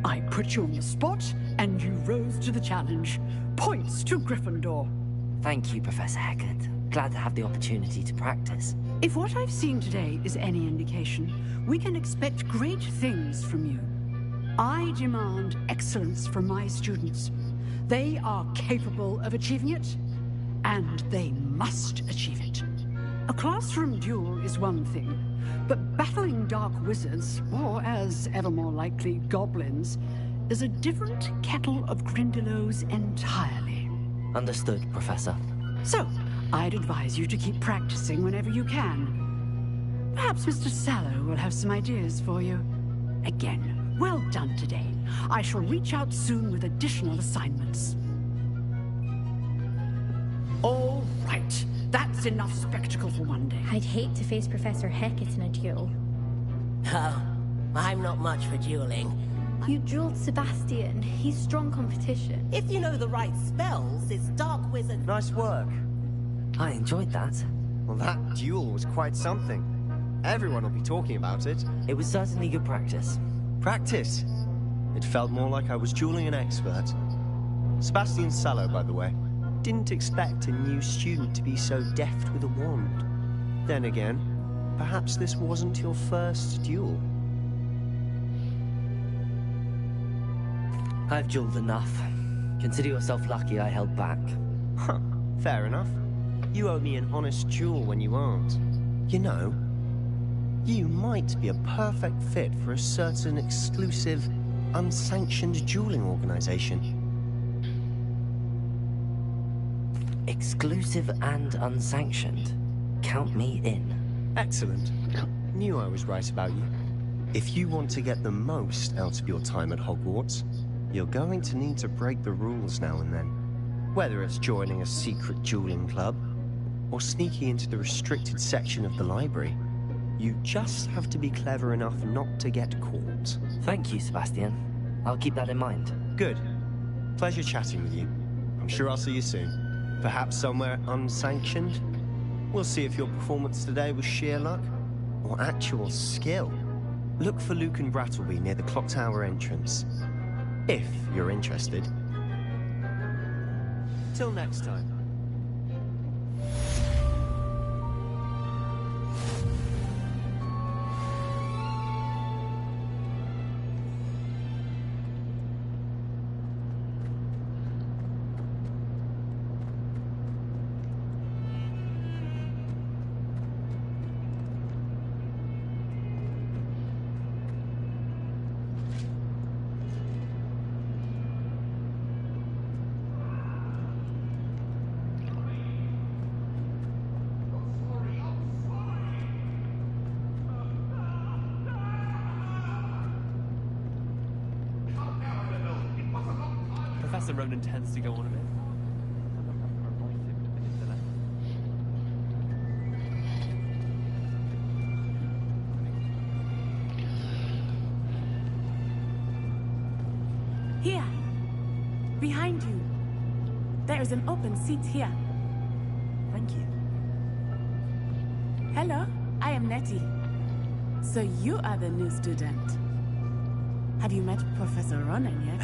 I put you on the spot, and you rose to the challenge. Points to Gryffindor. Thank you, Professor Hecat. Glad to have the opportunity to practice. If what I've seen today is any indication, we can expect great things from you. I demand excellence from my students. They are capable of achieving it, and they must achieve it. A classroom duel is one thing, but battling dark wizards, or as ever more likely, goblins, is a different kettle of Grindylows entirely. Understood, Professor. So, I'd advise you to keep practicing whenever you can. Perhaps Mr. Sallow will have some ideas for you. Again, well done today. I shall reach out soon with additional assignments. All right. That's enough spectacle for one day. I'd hate to face Professor Hecat in a duel. Oh, I'm not much for dueling. You dueled Sebastian. He's strong competition. If you know the right spells, it's Dark Wizard. Nice work. I enjoyed that. Well, that duel was quite something. Everyone will be talking about it. It was certainly good practice. Practice? It felt more like I was dueling an expert. Sebastian Sallow, by the way. Didn't expect a new student to be so deft with a wand. Then again, perhaps this wasn't your first duel. I've dueled enough. Consider yourself lucky I held back. Huh, fair enough. You owe me an honest duel when you aren't. You know, you might be a perfect fit for a certain exclusive, unsanctioned dueling organization. Exclusive and unsanctioned. Count me in. Excellent. Knew I was right about you. If you want to get the most out of your time at Hogwarts, you're going to need to break the rules now and then. Whether it's joining a secret dueling club, or sneaking into the restricted section of the library, you just have to be clever enough not to get caught. Thank you, Sebastian. I'll keep that in mind. Good. Pleasure chatting with you. I'm sure I'll see you soon. Perhaps somewhere unsanctioned? We'll see if your performance today was sheer luck, or actual skill. Look for Luke and Brattleby near the clock tower entrance. If you're interested. Till next time. Professor Ronan tends to go on a bit. Here. Behind you. There is an open seat here. Thank you. Hello, I am Nettie. So you are the new student. Have you met Professor Ronan yet?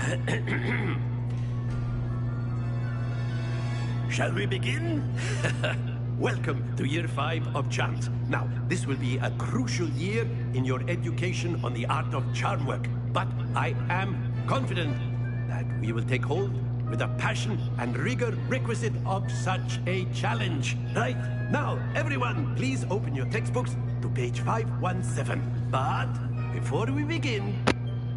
Shall we begin? Welcome to Year 5 of Charms. Now, this will be a crucial year in your education on the art of charm work. But I am confident that we will take hold with the passion and rigor requisite of such a challenge. Right? Now, everyone, please open your textbooks to page 517. But before we begin,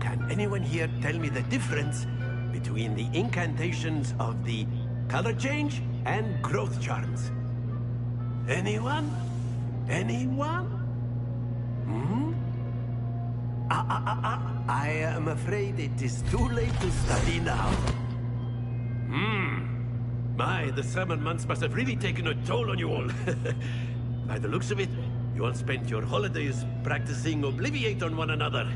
can anyone here tell me the difference between the incantations of the color change and growth charms? Anyone? Anyone? Hmm? I am afraid it is too late to study now. My, the summer months must have really taken a toll on you all. By the looks of it, you all spent your holidays practicing Obliviate on one another.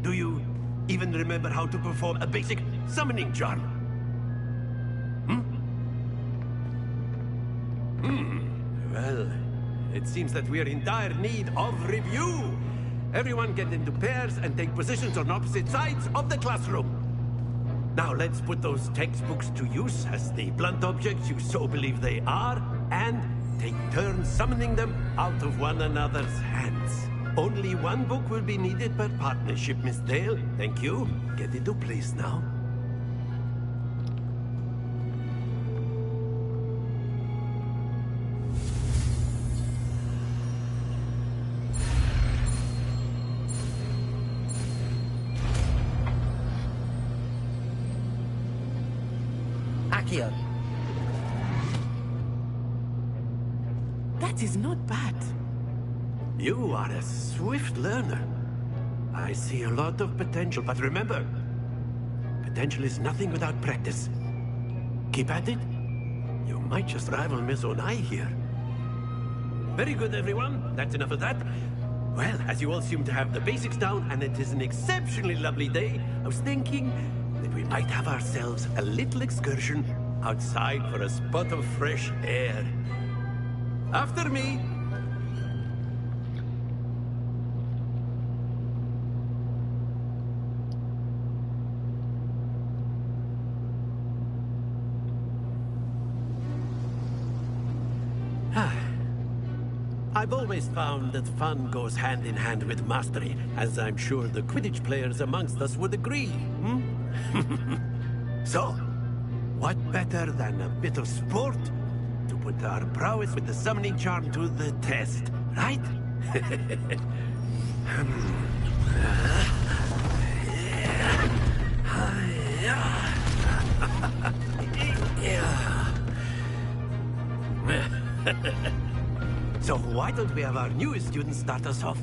Do you even remember how to perform a basic summoning charm? Well, it seems that we are in dire need of review. Everyone get into pairs and take positions on opposite sides of the classroom. Now let's put those textbooks to use as the blunt objects you so believe they are, and take turns summoning them out of one another's hands. Only one book will be needed per partnership, Miss Dale. Thank you. Get into place now. Accio. That is not bad. You are a swift learner. I see a lot of potential, but remember, potential is nothing without practice. Keep at it. You might just rival Miss Onai here. Very good, everyone. That's enough of that. Well, as you all seem to have the basics down, and it is an exceptionally lovely day, I was thinking that we might have ourselves a little excursion outside for a spot of fresh air. After me. I've always found that fun goes hand in hand with mastery, as I'm sure the Quidditch players amongst us would agree. So, what better than a bit of sport to put our prowess with the summoning charm to the test, right? So why don't we have our newest student start us off?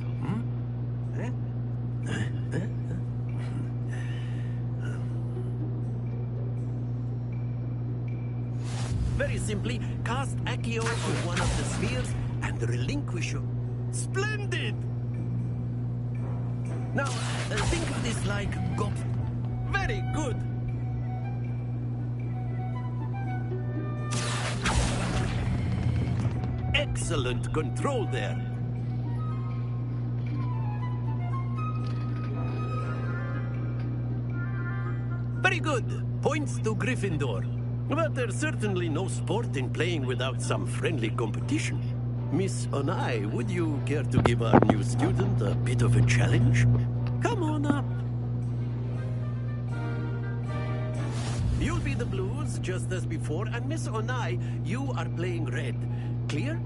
Very simply, cast Accio on one of the spheres and relinquish your... Splendid! Now, think of this like Very good! Excellent control there. Very good. Points to Gryffindor. But there's certainly no sport in playing without some friendly competition. Miss Onai, would you care to give our new student a bit of a challenge? Come on up. You'll be the blues, just as before, and Miss Onai, you are playing red. Clear?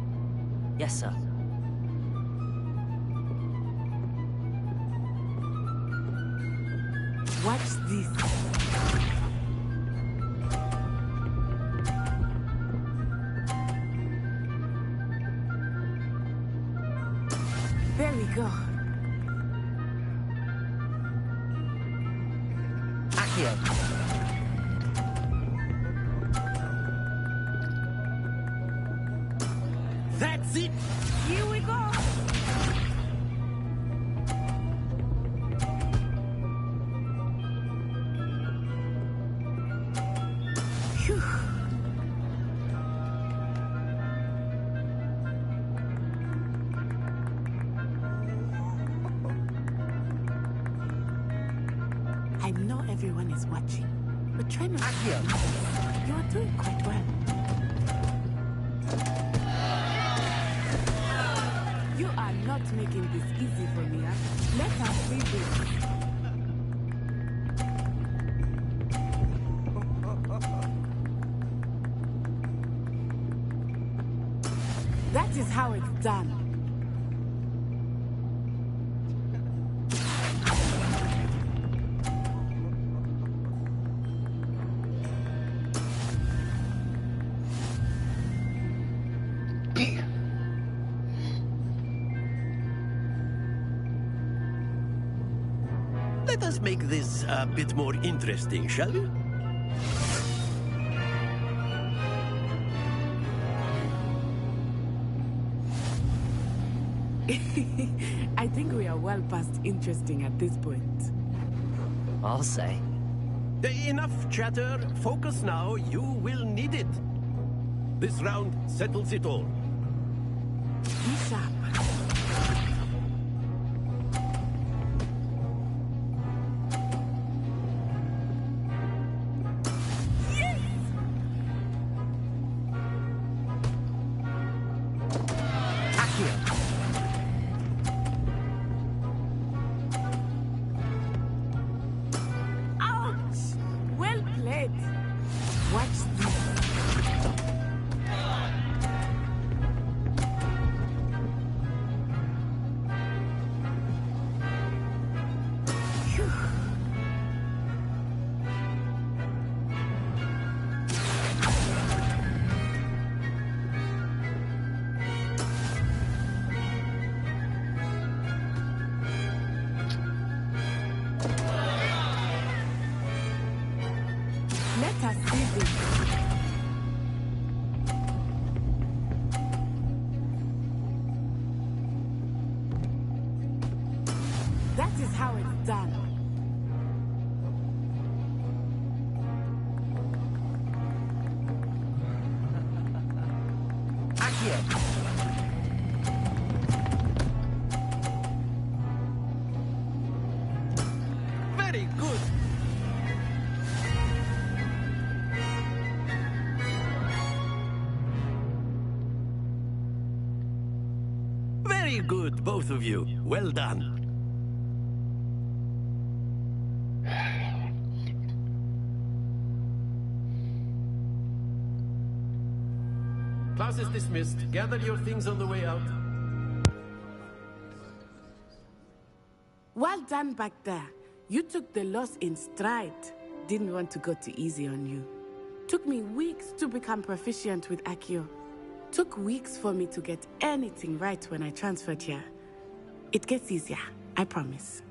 Yes, sir. Watch this. There we go. Accio. That's it! Here we go! Phew. I know everyone is watching, but try not to. You are doing quite well. You are not making this easy for me, huh? Let us see this. That is how it's done. Let us make this a bit more interesting, shall we? I think we are well past interesting at this point. I'll say. Enough chatter. Focus now. You will need it. This round settles it all. Be sharp. Let us see this. That is how it's done. Very good. Very good, both of you. Well done. Class is dismissed. Gather your things on the way out. Well done back there. You took the loss in stride. Didn't want to go too easy on you. Took me weeks to become proficient with Accio. Took weeks for me to get anything right when I transferred here. It gets easier, I promise.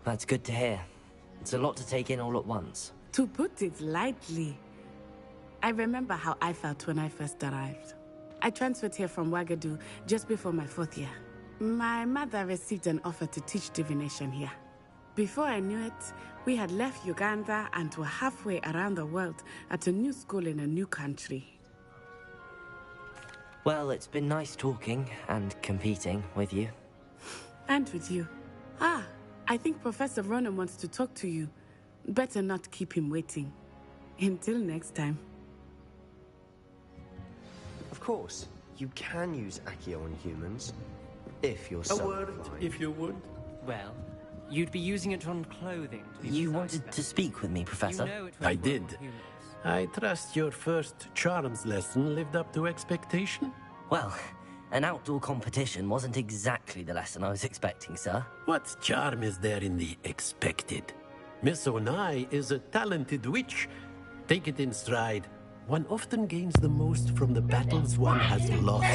That's good to hear. It's a lot to take in all at once. To put it lightly, I remember how I felt when I first arrived. I transferred here from Ouagadougou just before my 4th year. My mother received an offer to teach divination here. Before I knew it, we had left Uganda and were halfway around the world at a new school in a new country. Well, it's been nice talking and competing with you. And with you. I think Professor Ronan wants to talk to you. Better not keep him waiting. Until next time. Of course, you can use Accio on humans, if you're so A word, inclined. if you would. Well, you'd be using it on clothing. You wanted to speak with me, Professor? You know it I won't did. work on humans. I trust your first charms lesson lived up to expectation? Well, an outdoor competition wasn't exactly the lesson I was expecting, sir. What charm is there in the expected? Miss Onai is a talented witch. Take it in stride. One often gains the most from the battles one has lost.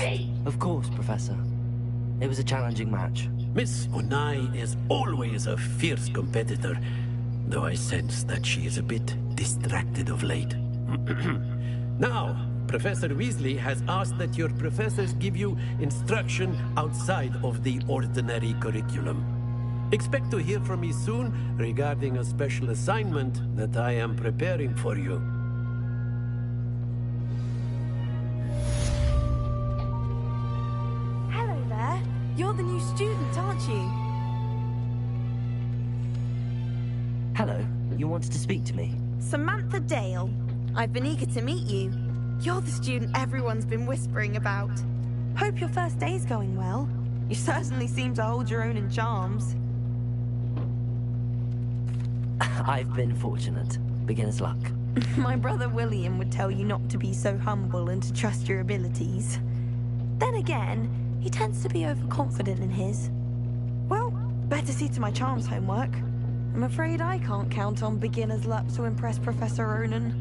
Of course, Professor. It was a challenging match. Miss Onai is always a fierce competitor, though I sense that she is a bit distracted of late. Now, Professor Weasley has asked that your professors give you instruction outside of the ordinary curriculum. Expect to hear from me soon regarding a special assignment that I am preparing for you. Hello there. You're the new student, aren't you? Hello. You wanted to speak to me? Samantha Dale. I've been eager to meet you. You're the student everyone's been whispering about. Hope your first day's going well. You certainly seem to hold your own in charms. I've been fortunate. Beginner's luck. My brother William would tell you not to be so humble and to trust your abilities. Then again, he tends to be overconfident in his. Well, better see to my charms homework. I'm afraid I can't count on beginner's luck to impress Professor Ronan.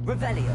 Revelio.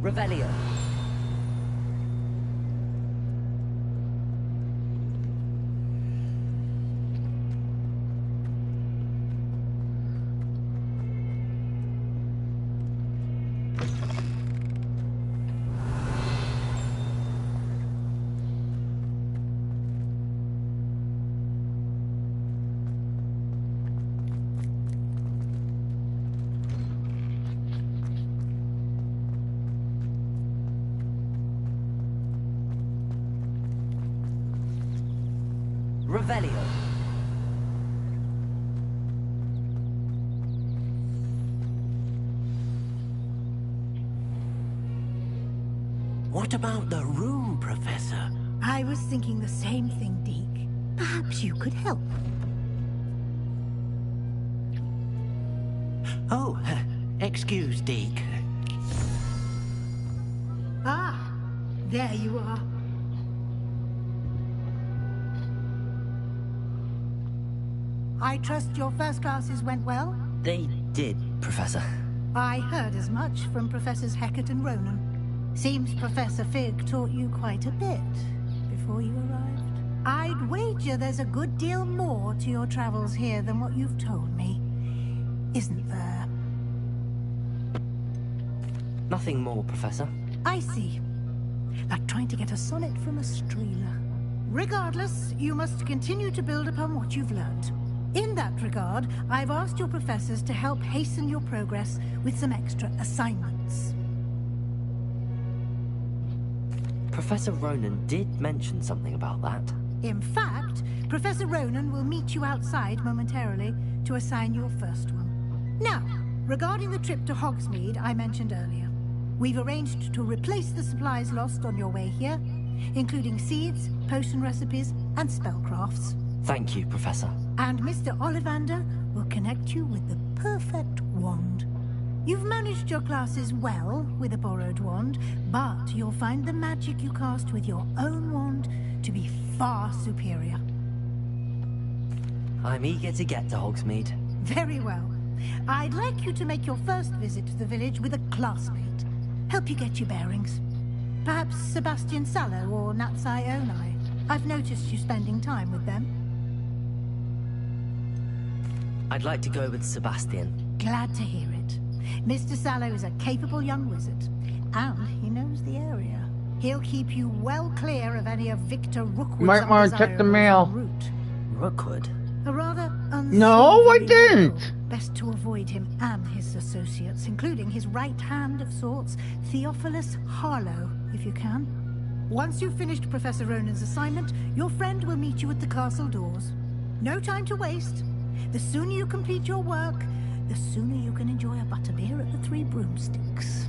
Revelio. Revelio. What about the room, Professor? I was thinking the same thing, Deke. Perhaps you could help. Oh, excuse, Deke. Ah, there you are. I trust your first classes went well? They did, Professor. I heard as much from Professors Hecat and Ronan. Seems Professor Fig taught you quite a bit before you arrived. I'd wager there's a good deal more to your travels here than what you've told me. Isn't there? Nothing more, Professor. I see. Like trying to get a sonnet from a streeler. Regardless, you must continue to build upon what you've learned. In that regard, I've asked your professors to help hasten your progress with some extra assignments. Professor Ronan did mention something about that. In fact, Professor Ronan will meet you outside momentarily to assign your first one. Now, regarding the trip to Hogsmeade I mentioned earlier, we've arranged to replace the supplies lost on your way here, including seeds, potion recipes, and spellcrafts. Thank you, Professor. And Mr. Ollivander will connect you with the perfect wand. You've managed your classes well with a borrowed wand, but you'll find the magic you cast with your own wand to be far superior. I'm eager to get to Hogsmeade. Very well. I'd like you to make your first visit to the village with a classmate. Help you get your bearings. Perhaps Sebastian Sallow or Natsai Onai. I've noticed you spending time with them. I'd like to go with Sebastian. Glad to hear it. Mr. Sallow is a capable young wizard, and he knows the area. He'll keep you well clear of any of Victor Rookwood's Might want to check the mail. route. Rookwood? A rather No, I didn't. Best to avoid him and his associates, including his right hand of sorts, Theophilus Harlow, if you can. Once you've finished Professor Ronan's assignment, your friend will meet you at the castle doors. No time to waste. The sooner you complete your work, the sooner you can enjoy a butterbeer at the Three Broomsticks.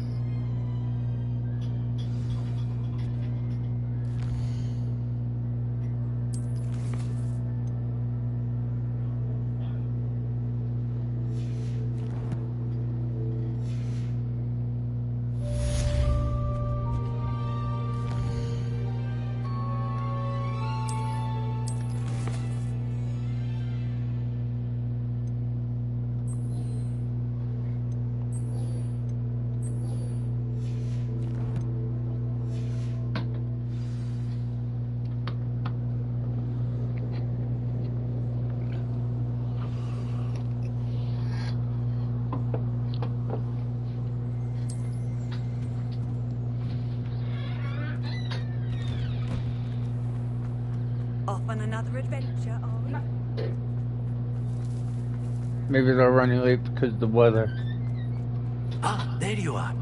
On another adventure, are we? Maybe they're running late because of the weather. Ah, there you are.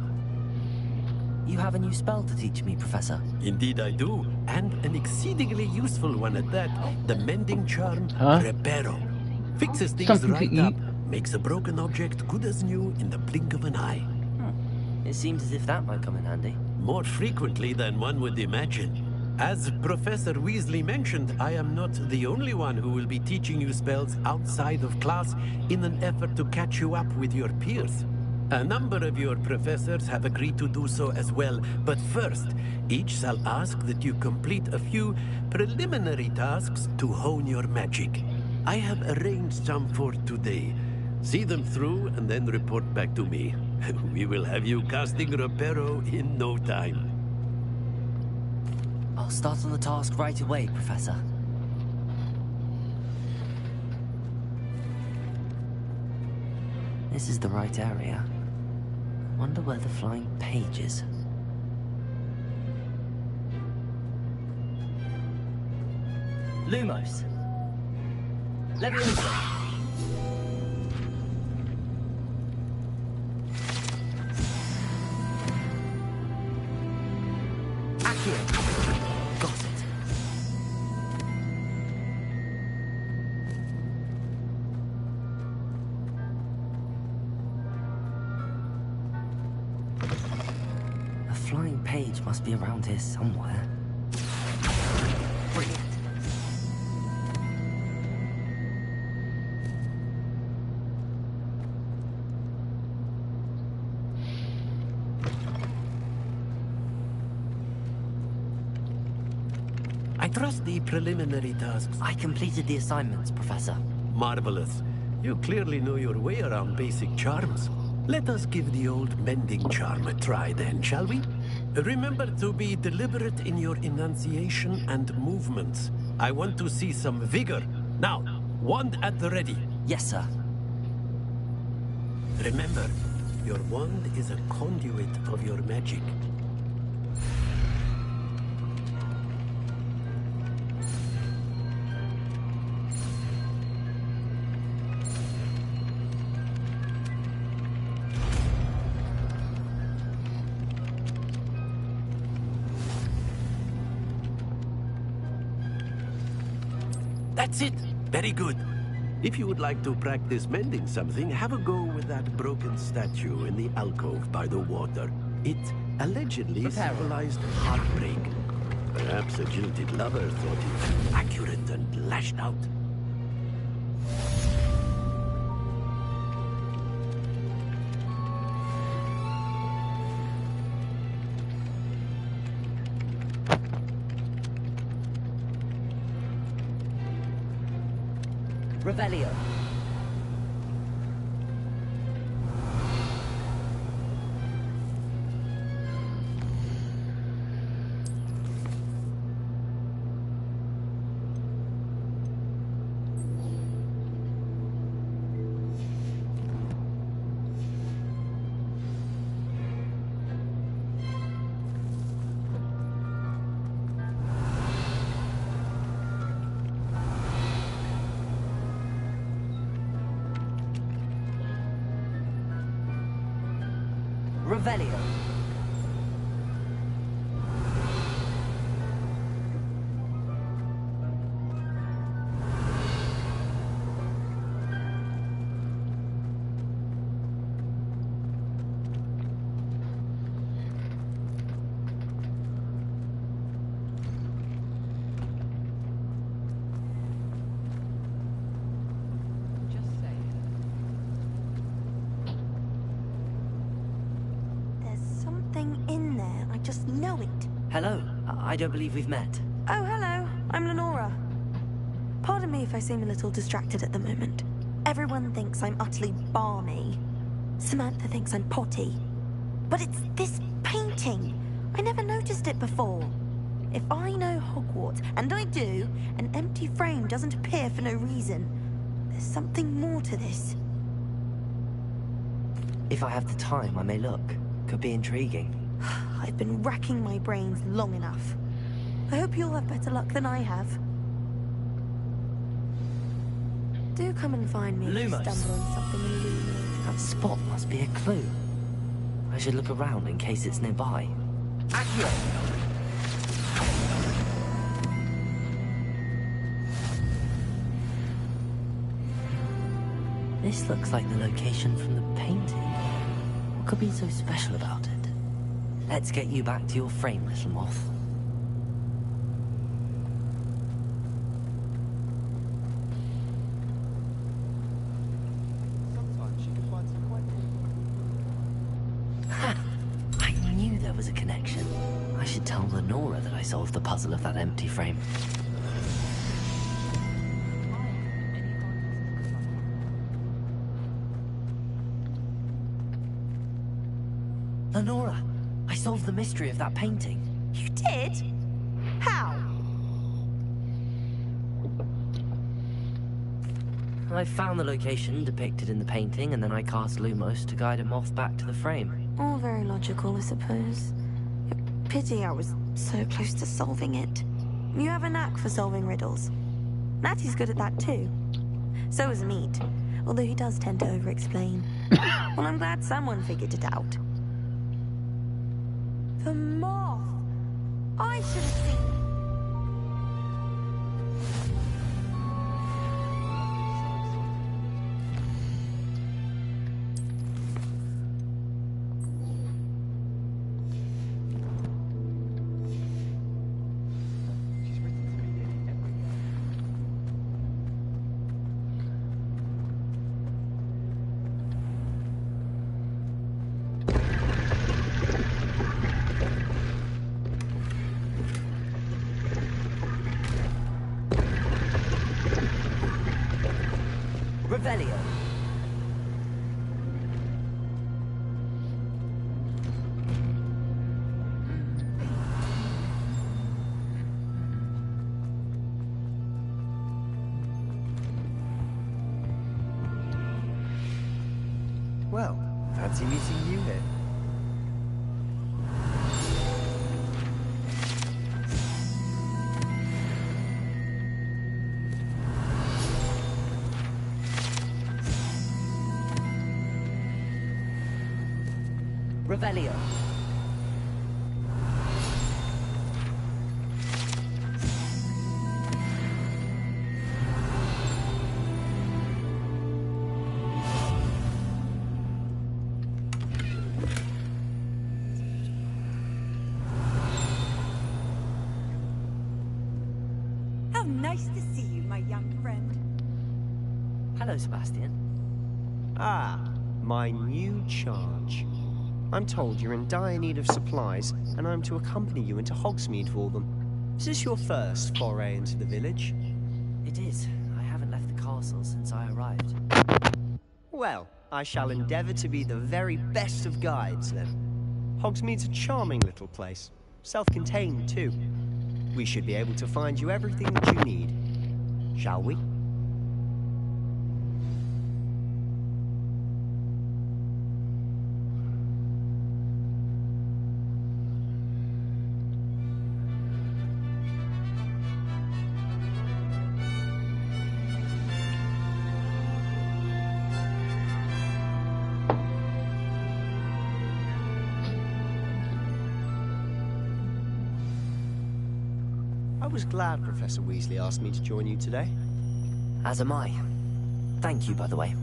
You have a new spell to teach me, Professor. Indeed I do, and an exceedingly useful one at that. The mending charm, Reparo. Fixes things Something right to up, eat? makes a broken object good as new in the blink of an eye. It seems as if that might come in handy. More frequently than one would imagine. As Professor Weasley mentioned, I am not the only one who will be teaching you spells outside of class in an effort to catch you up with your peers. A number of your professors have agreed to do so as well, but first, each shall ask that you complete a few preliminary tasks to hone your magic. I have arranged some for today. See them through and then report back to me. We will have you casting Reparo in no time. I'll start on the task right away, Professor. This is the right area. I wonder where the flying page is. Lumos. Leviosa. Got it. A flying page must be around here somewhere. Brilliant. I trust the preliminary tasks. I completed the assignments, Professor. Marvelous. You clearly know your way around basic charms. Let us give the old mending charm a try then, shall we? Remember to be deliberate in your enunciation and movements. I want to see some vigor. Now, wand at the ready. Yes, sir. Remember, your wand is a conduit of your magic. That's it. Very good. If you would like to practice mending something, have a go with that broken statue in the alcove by the water. It allegedly symbolized heartbreak. Perhaps a jilted lover thought it accurate and lashed out. Revelio. Revelio. Hello. I don't believe we've met. Oh, hello. I'm Lenora. Pardon me if I seem a little distracted at the moment. Everyone thinks I'm utterly balmy. Samantha thinks I'm potty. But it's this painting. I never noticed it before. If I know Hogwarts, and I do, an empty frame doesn't appear for no reason. There's something more to this. If I have the time, I may look. Could be intriguing. I've been racking my brains long enough. I hope you'll have better luck than I have. Do come and find me if you Lumos. stumble on something illuminating. That spot must be a clue. I should look around in case it's nearby. Accio! This looks like the location from the painting. What could be so special about it? Let's get you back to your frame, little moth. Ha! I knew there was a connection. I should tell Lenora that I solved the puzzle of that empty frame. Lenora, I solved the mystery of that painting. You did? How? I found the location depicted in the painting, and then I cast Lumos to guide a moth back to the frame. All very logical, I suppose. Pity I was so close to solving it. You have a knack for solving riddles. Natty's good at that too. So is Meat, although he does tend to over-explain. Well, I'm glad someone figured it out. The moth! I should have seen... Revelio. Well, fancy meeting you here. Revelio. How nice to see you, my young friend. Hello, Sebastian. Ah, my new charge. I'm told you're in dire need of supplies, and I'm to accompany you into Hogsmeade for them. Is this your first foray into the village? It is. I haven't left the castle since I arrived. Well, I shall endeavour to be the very best of guides, then. Hogsmeade's a charming little place. Self-contained, too. We should be able to find you everything that you need. Shall we? I was glad Professor Weasley asked me to join you today. As am I. Thank you, by the way.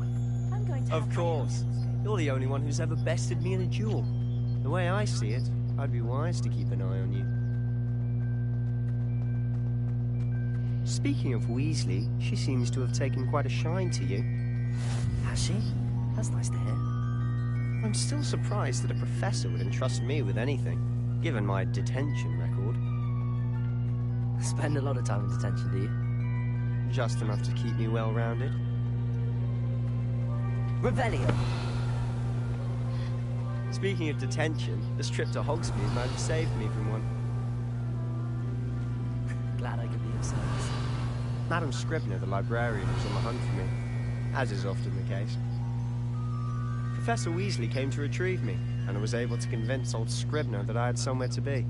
Of course. You're the only one who's ever bested me in a duel. The way I see it, I'd be wise to keep an eye on you. Speaking of Weasley, she seems to have taken quite a shine to you. Has she? That's nice to hear. I'm still surprised that a professor would entrust me with anything, given my detention record. Spend a lot of time in detention, do you? Just enough to keep me well-rounded. Revelio. Speaking of detention, this trip to Hogsmeade might have saved me from one. Glad I could be of service. Madam Scribner, the librarian, was on the hunt for me, as is often the case. Professor Weasley came to retrieve me, and I was able to convince old Scribner that I had somewhere to be.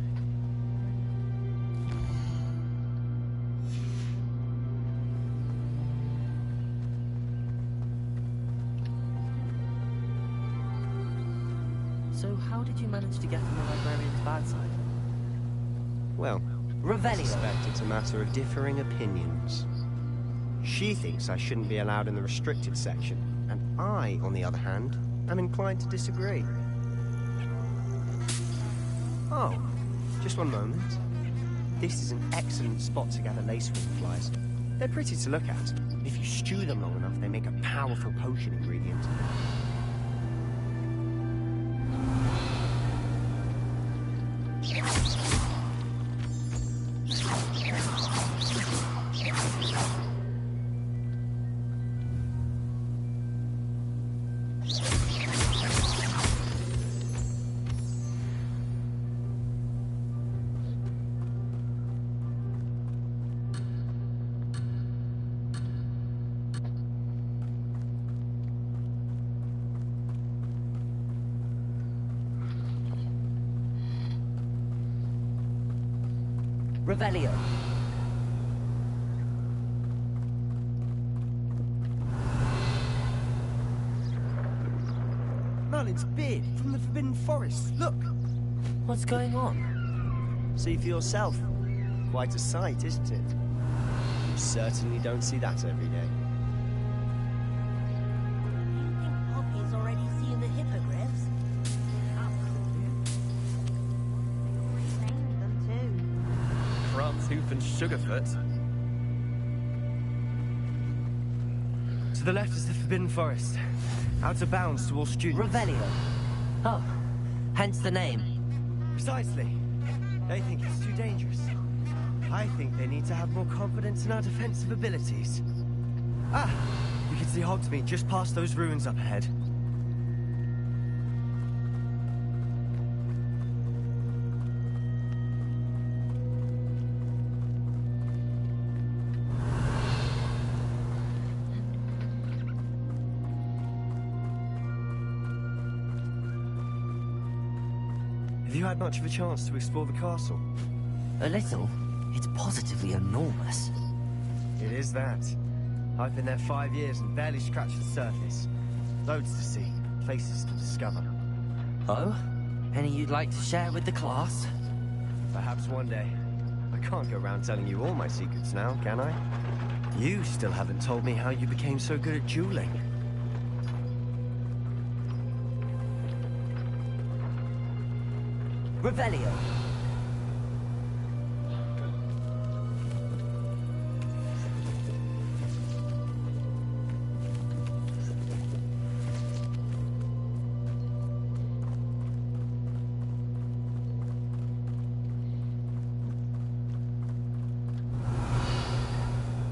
So how did you manage to get on the librarian's bad side? Well, I suspect it's a matter of differing opinions. She thinks I shouldn't be allowed in the restricted section, and I, on the other hand, am inclined to disagree. Oh, just one moment. This is an excellent spot to gather lacewing flies. They're pretty to look at. If you stew them long enough, they make a powerful potion ingredient. Revelio. Merlin's beard from the Forbidden Forest. Look! What's going on? See for yourself. Quite a sight, isn't it? You certainly don't see that every day. Poppy's already seen the hippogriffs. Named them too. Hoof and Sugarfoot. To the left is the Forbidden Forest. Out of bounds to all students. Revelio. Oh, hence the name. Precisely. They think it's too dangerous. I think they need to have more confidence in our defensive abilities. Ah! You can see Hogsmeade just past those ruins up ahead. Have you had much of a chance to explore the castle? A little. It's positively enormous. It is that. I've been there 5 years and barely scratched the surface. Loads to see, places to discover. Oh? Any you'd like to share with the class? Perhaps one day. I can't go around telling you all my secrets now, can I? You still haven't told me how you became so good at dueling. Revelio.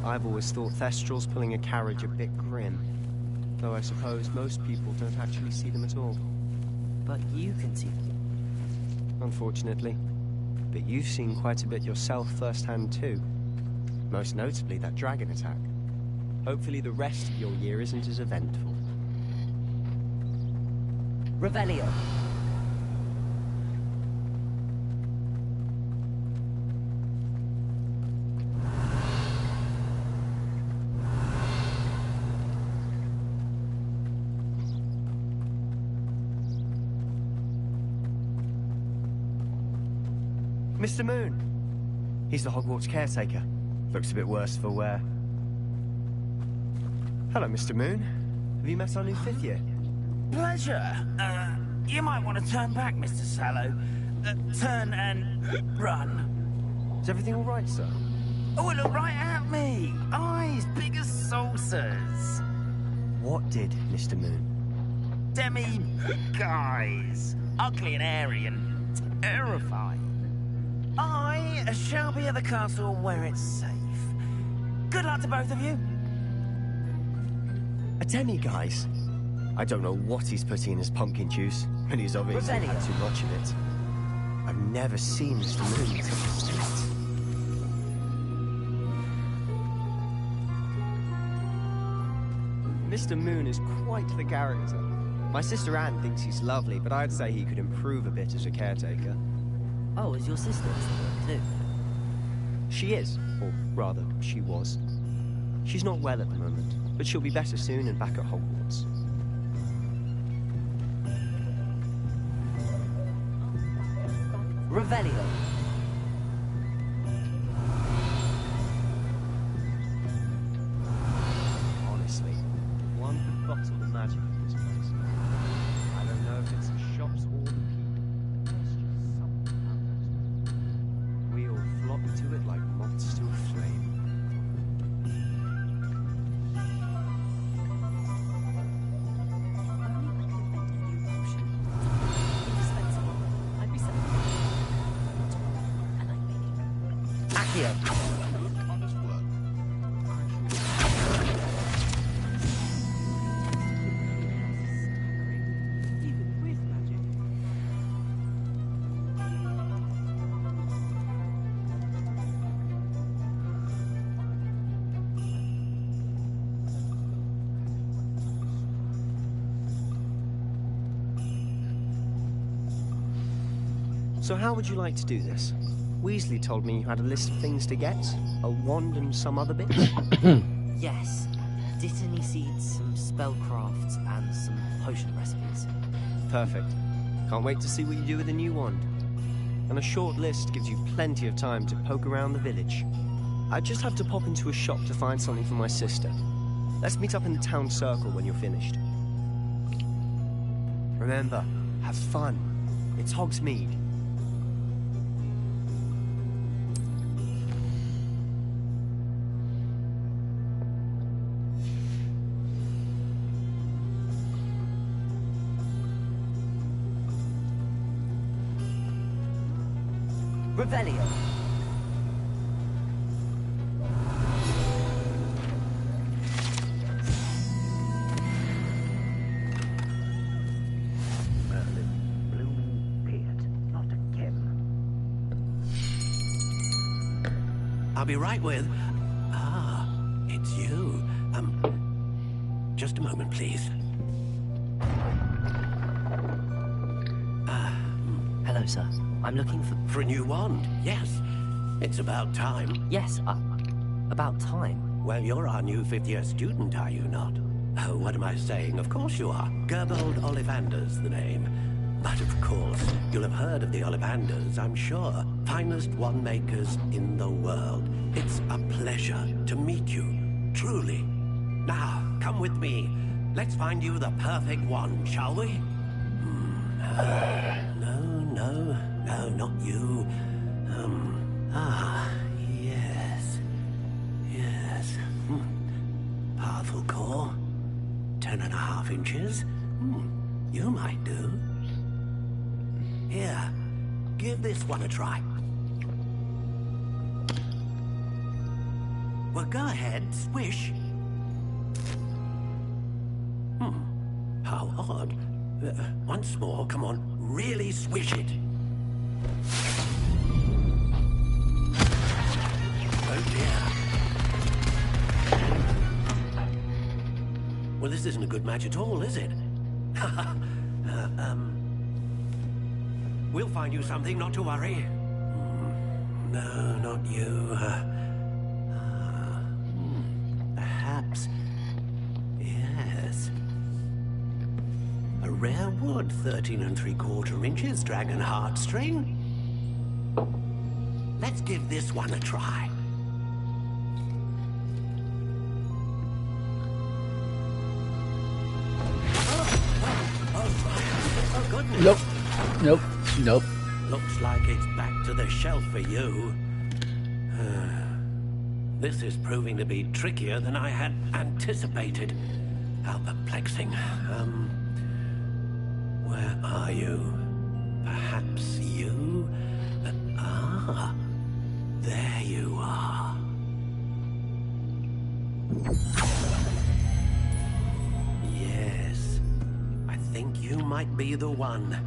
I've always thought Thestrals pulling a carriage a bit grim. Though I suppose most people don't actually see them at all. But you can see them. Unfortunately. But you've seen quite a bit yourself firsthand too. Most notably that dragon attack. Hopefully the rest of your year isn't as eventful. Revelio. Mr. Moon! He's the Hogwarts caretaker. Looks a bit worse for wear. Hello, Mr. Moon. Have you met our new 5th year? Pleasure. You might want to turn back, Mr. Sallow. Turn and run. Is everything all right, sir? Oh, it looked right at me. Eyes big as saucers. What did, Mr. Moon? Guys. Ugly and hairy and terrifying. I shall be at the castle where it's safe. Good luck to both of you. A demi-guise? I don't know what he's putting in his pumpkin juice, and he's obviously had too much of it. I've never seen Mr. Moon in such a state. Mr. Moon is quite the character. My sister Anne thinks he's lovely, but I'd say he could improve a bit as a caretaker. Oh, is your sister too? She is, or rather, she was. She's not well at the moment, but she'll be better soon and back at Hogwarts. Revelio. Honestly, if one could bottle the magic of this place. I don't know if it's the shops or the people. There's just something about those. We all flock to it like moths to a flame. So how would you like to do this? Weasley told me you had a list of things to get. A wand and some other bits. Yes. Dittany seeds, some spellcrafts, and some potion recipes. Perfect. Can't wait to see what you do with the new wand. And a short list gives you plenty of time to poke around the village. I just have to pop into a shop to find something for my sister. Let's meet up in the town circle when you're finished. Remember, have fun. It's Hogsmeade. Revelio. I'll be right with... Ah, it's you. Just a moment, please. Hello, sir. I'm looking for a new wand, yes. It's about time. Yes, about time? Well, you're our new fifth-year student, are you not? Oh, what am I saying? Of course you are. Gerbold Ollivander's the name. But of course, you'll have heard of the Ollivanders, I'm sure. Finest wand makers in the world. It's a pleasure to meet you, truly. Now, come with me. Let's find you the perfect wand, shall we? No, not you. Yes. Powerful core. 10.5 inches. You might do. Here, give this one a try. Well, go ahead, swish. How odd. Once more, come on, really swish it. Oh dear. Well, this isn't a good match at all, is it? We'll find you something, not to worry. No, not you. Perhaps. Yes. A rare wood, 13 3/4 inches, dragon heartstring. Let's give this one a try. Oh, goodness. Nope. Looks like it's back to the shelf for you. This is proving to be trickier than I had anticipated. How perplexing. Where are you? Perhaps you? There you are. Yes, I think you might be the one.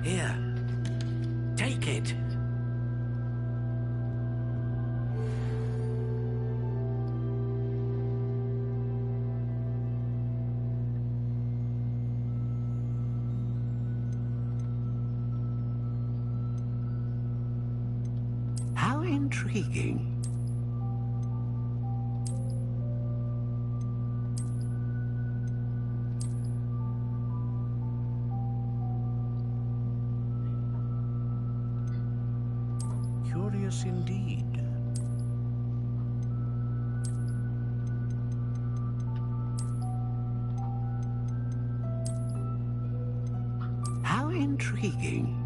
Here, take it. How intriguing. Curious indeed. How intriguing.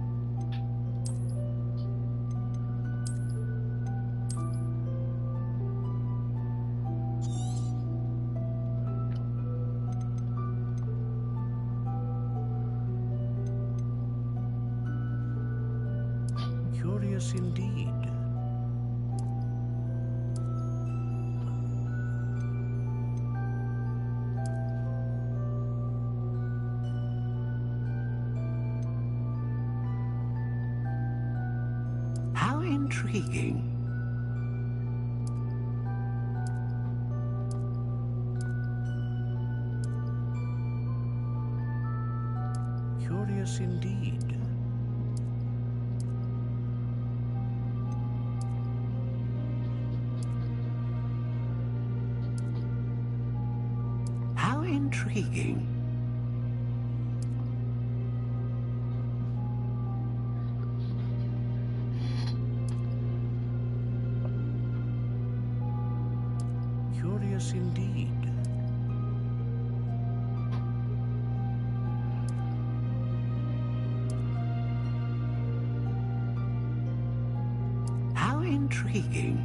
Curious indeed. How intriguing. Curious indeed. How intriguing. Curious indeed. How intriguing.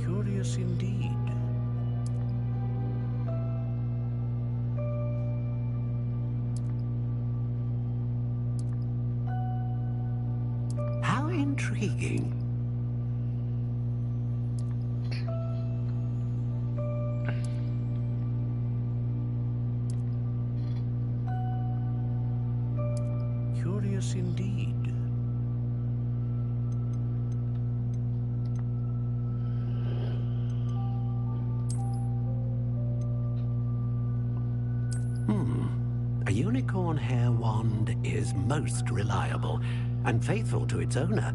Curious indeed. How intriguing. Curious indeed. A unicorn hair wand is most reliable and faithful to its owner.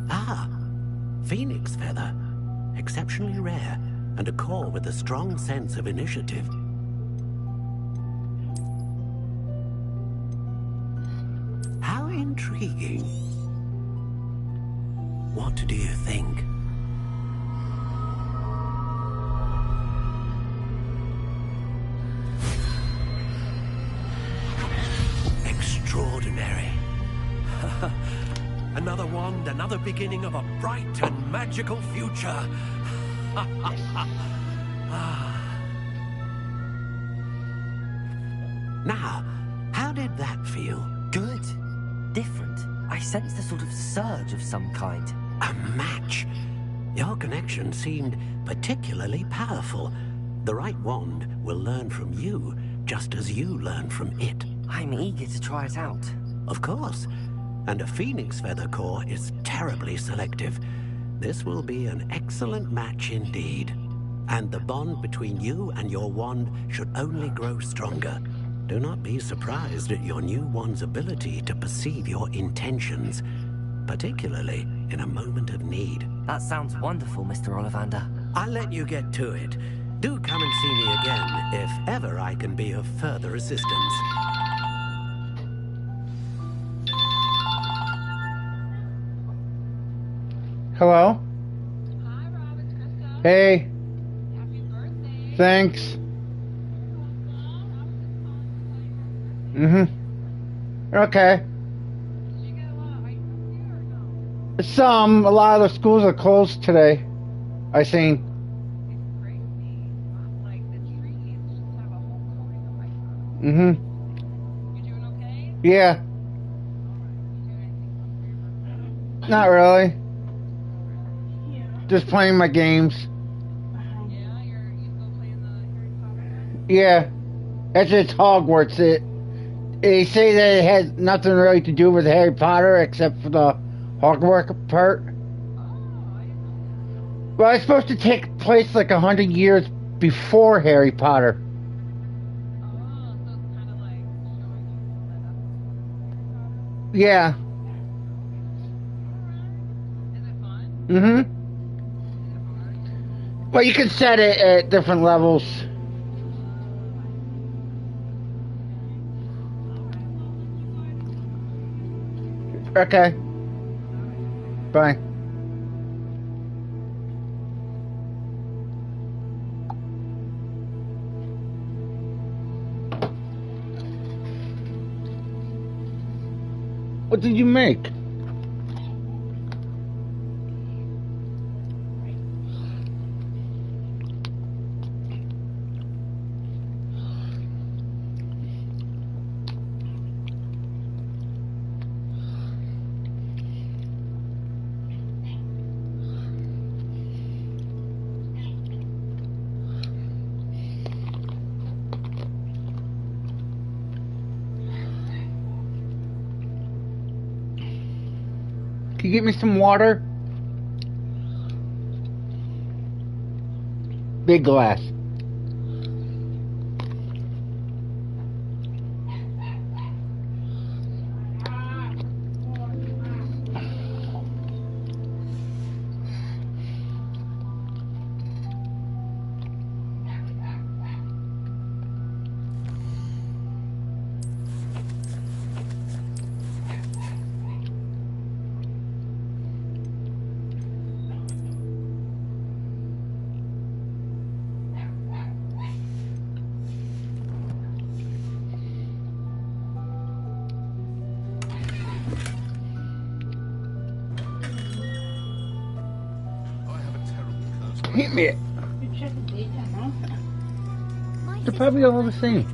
Ah, phoenix feather. Exceptionally rare, and a core with a strong sense of initiative. How intriguing. What do you think? Extraordinary. Another wand, another beginning of a bright and magical future. Now, how did that feel? Good. Different. I sensed a sort of surge of some kind. A match. Your connection seemed particularly powerful. The right wand will learn from you, just as you learn from it. I'm eager to try it out. Of course. And a phoenix feather core is terribly selective. This will be an excellent match indeed. And the bond between you and your wand should only grow stronger. Do not be surprised at your new wand's ability to perceive your intentions, particularly in a moment of need. That sounds wonderful, Mr. Ollivander. I'll let you get to it. Do come and see me again if ever I can be of further assistance. Hello? Hey. Thanks. Okay. A lot of the schools are closed today. I seen. Yeah. Not really. Just playing my games. Yeah. It's Hogwarts. They say that it has nothing really to do with Harry Potter except for the Hogwarts part. Well, it's supposed to take place like 100 years before Harry Potter. Yeah. Well, you can set it at different levels. Okay. Bye. What did you make? Can you get me some water? Big glass. Hit me. They're probably all the same.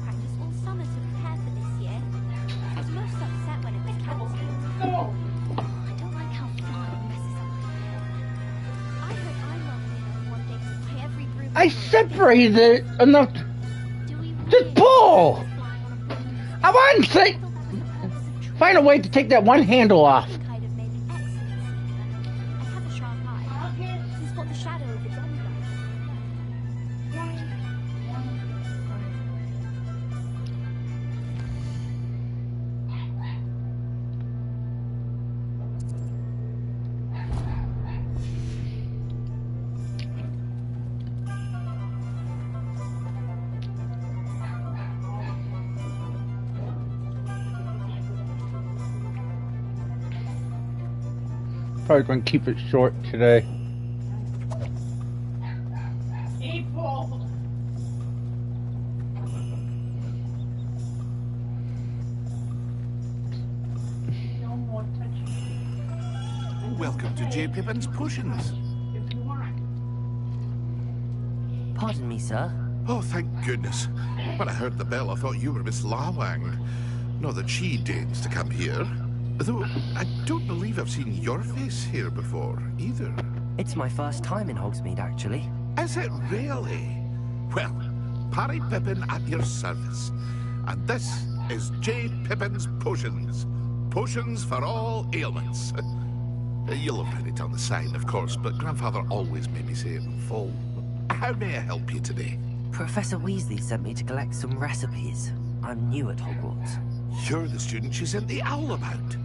I separated it enough. Just pull. I want to say, find a way to take that one handle off. Probably going to keep it short today. Welcome to J. Pippin's Potions. Pardon me, sir. Oh, thank goodness. When I heard the bell, I thought you were Miss Lawang. Not that she deigns to come here. Though, I don't believe I've seen your face here before, either. It's my first time in Hogsmeade, actually. Is it really? Well, Parry Pippin at your service. And this is J. Pippin's Potions. Potions for all ailments. You'll have read it on the sign, of course, but Grandfather always made me say it in full. How may I help you today? Professor Weasley sent me to collect some recipes. I'm new at Hogwarts. You're the student she sent the owl about.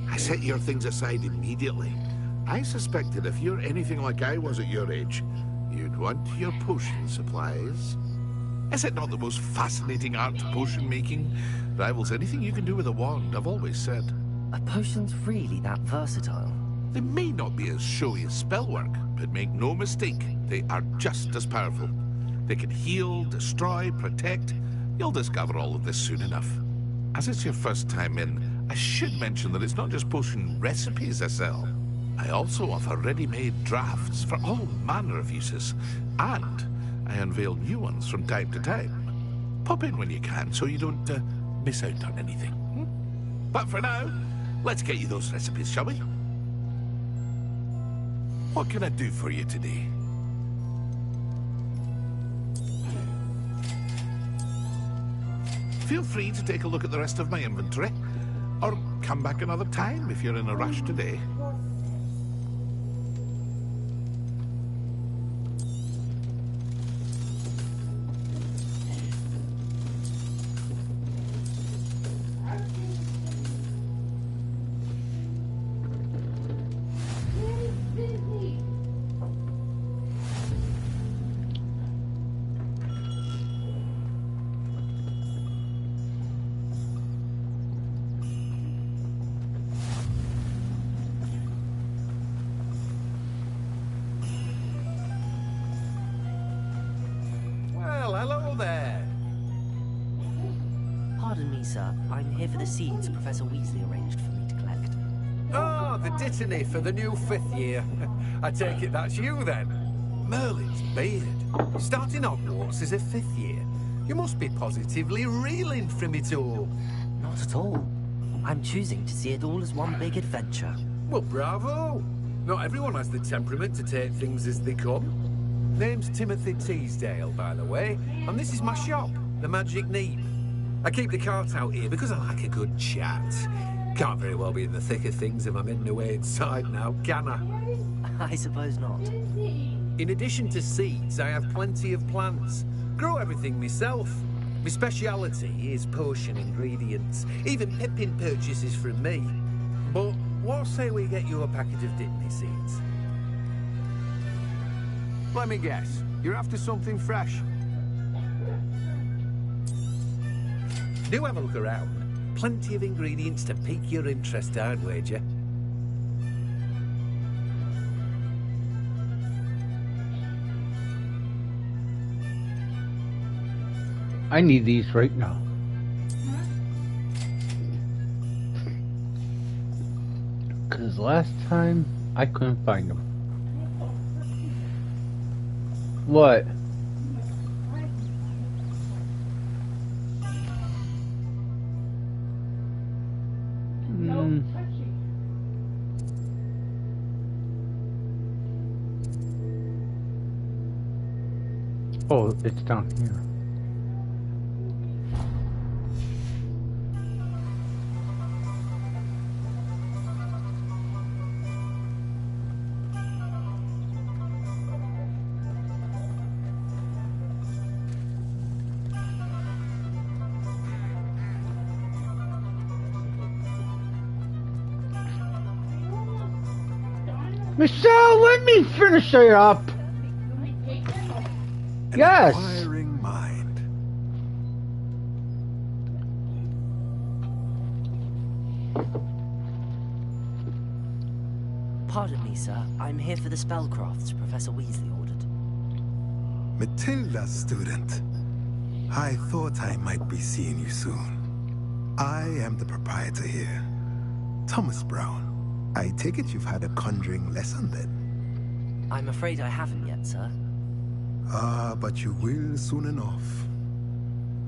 I set your things aside immediately. I suspected if you're anything like I was at your age, you'd want your potion supplies. Is it not the most fascinating art, potion making? Rivals anything you can do with a wand, I've always said. Are potions really that versatile? They may not be as showy as spellwork, but make no mistake, they are just as powerful. They can heal, destroy, protect. You'll discover all of this soon enough. As it's your first time in, I should mention that it's not just potion recipes I sell. I also offer ready-made drafts for all manner of uses, and I unveil new ones from time to time. Pop in when you can so you don't miss out on anything. But for now, let's get you those recipes, shall we? What can I do for you today? Feel free to take a look at the rest of my inventory, or come back another time if you're in a rush today. here for the seeds Professor Weasley arranged for me to collect. Oh, the dittany for the new 5th year. I take it that's you then. Merlin's beard. Starting Hogwarts as a 5th year. You must be positively reeling from it all. Not at all. I'm choosing to see it all as one big adventure. Well, bravo. Not everyone has the temperament to take things as they come. Name's Timothy Teasdale, by the way, and this is my shop, the Magic Neep. I keep the cart out here because I like a good chat. Can't very well be in the thick of things if I'm hidden away inside now, can I? I suppose not. In addition to seeds, I have plenty of plants. Grow everything myself. My speciality is potion ingredients. Even Pippin purchases from me. But what say we get you a packet of dittany seeds? Let me guess. You're after something fresh. Do have a look around. Plenty of ingredients to pique your interest, I'd wager. I need these right now. Because last time, I couldn't find them. What? Oh, it's down here. Michelle, let me finish it up. Yes. Inquiring mind. Pardon me, sir. I'm here for the spellcrafts Professor Weasley ordered. Matilda's student. I thought I might be seeing you soon. I am the proprietor here, Thomas Brown. I take it you've had a conjuring lesson then? I'm afraid I haven't yet, sir. Ah, but you will soon enough.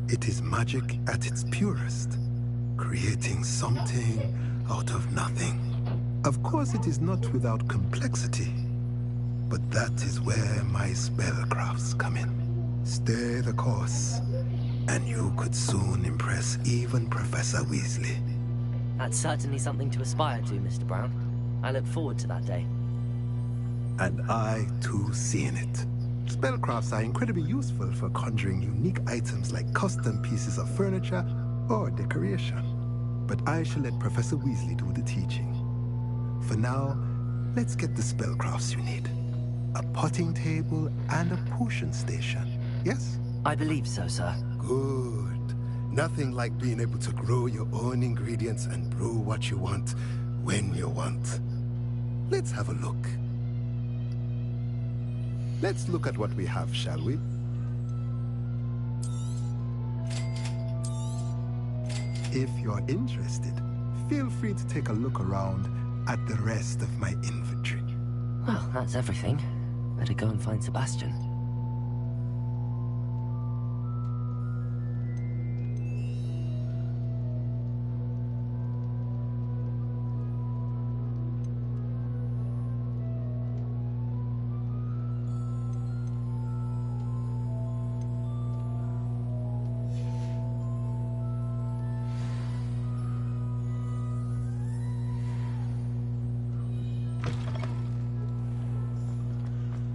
It is magic at its purest, creating something out of nothing. Of course, it is not without complexity, but that is where my spellcrafts come in. Stay the course, and you could soon impress even Professor Weasley. That's certainly something to aspire to, Mr. Brown. I look forward to that day. And I, too, seeing it. Spellcrafts are incredibly useful for conjuring unique items like custom pieces of furniture or decoration. But I shall let Professor Weasley do the teaching. For now, let's get the spellcrafts you need. A potting table and a potion station, yes? I believe so, sir. Good. Nothing like being able to grow your own ingredients and brew what you want, when you want. Let's have a look. Let's look at what we have, shall we? If you're interested, feel free to take a look around at the rest of my inventory. Well, that's everything. Better go and find Sebastian.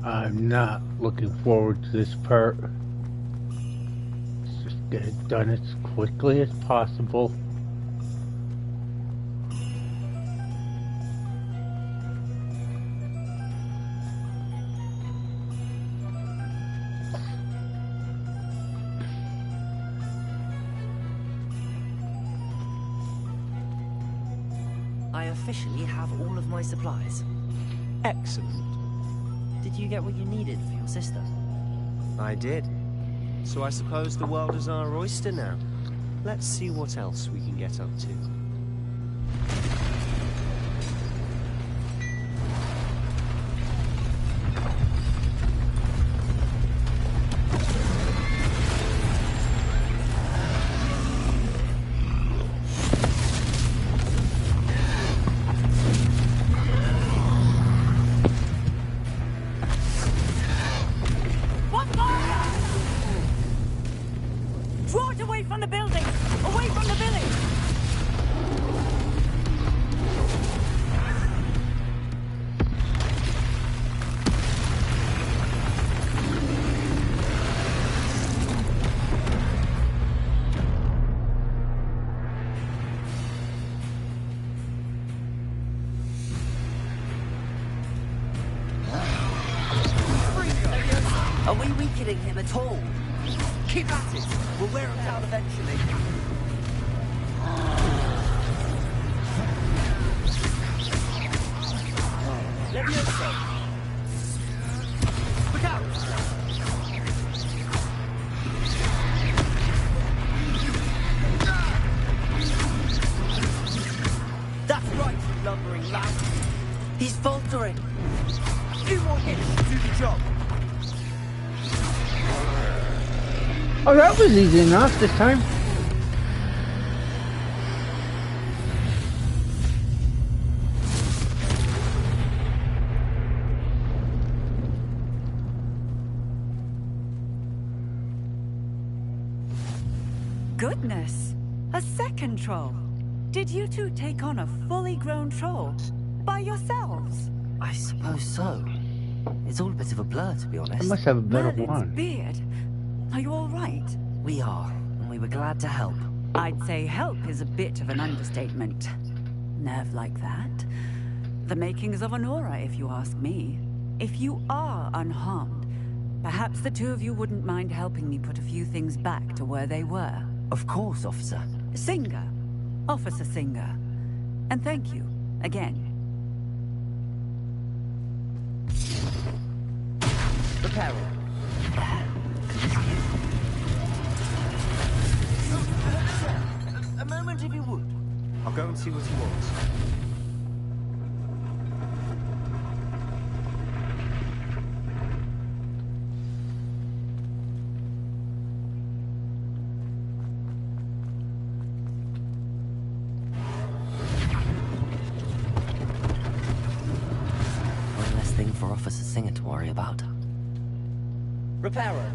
I'm not looking forward to this part. Let's just get it done as quickly as possible. I officially have all of my supplies. Excellent. Did you get what you needed for your sister? I did. So I suppose the world is our oyster now. let's see what else we can get up to. Are we weakening him at all? Keep at it. We'll wear him down eventually. Levioso. Look out! That's right, you lumbering lout. He's faltering. A few more hits to do the job. Oh, that was easy enough this time. Goodness! A second troll. Did you two take on a fully grown troll? By yourselves? I suppose so. It's all a bit of a blur, to be honest. I must have a better Merlin's one. beard. Are you all right? We are, and we were glad to help. I'd say help is a bit of an understatement. Nerve like that. The makings of an aura, if you ask me. If you are unharmed, perhaps the two of you wouldn't mind helping me put a few things back to where they were. Of course, officer. Singer. Officer Singer. And thank you, again. Repairing. A moment, if you would. I'll go and see what he wants. One less thing for Officer Singer to worry about. Repairer.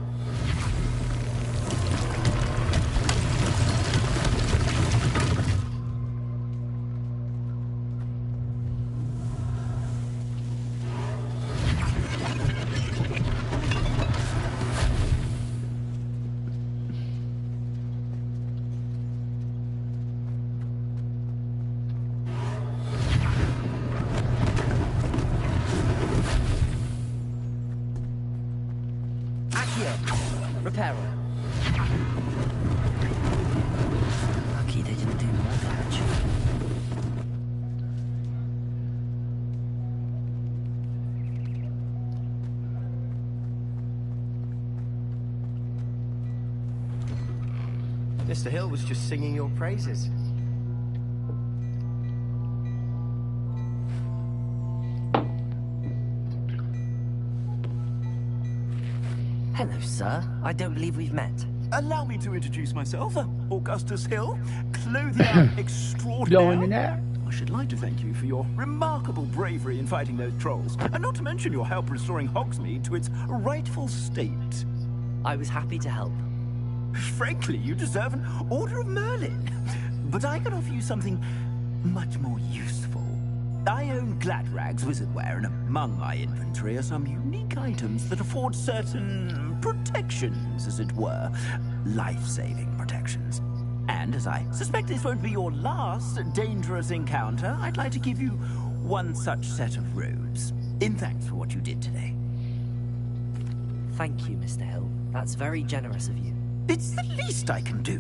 Repairer. Lucky they didn't do more damage. Mr. Hill was just singing your praises. Hello, sir. I don't believe we've met. Allow me to introduce myself, Augustus Hill, clothier extraordinaire. Going in there. I should like to thank you for your remarkable bravery in fighting those trolls, and not to mention your help restoring Hogsmeade to its rightful state. I was happy to help. Frankly, you deserve an Order of Merlin. But I can offer you something much more useful. I own Gladrag's wizardware, and among my inventory are some unique items that afford certain protections, as it were. Life-saving protections. And as I suspect this won't be your last dangerous encounter, I'd like to give you one such set of robes, in thanks for what you did today. Thank you, Mr. Hill. That's very generous of you. It's the least I can do.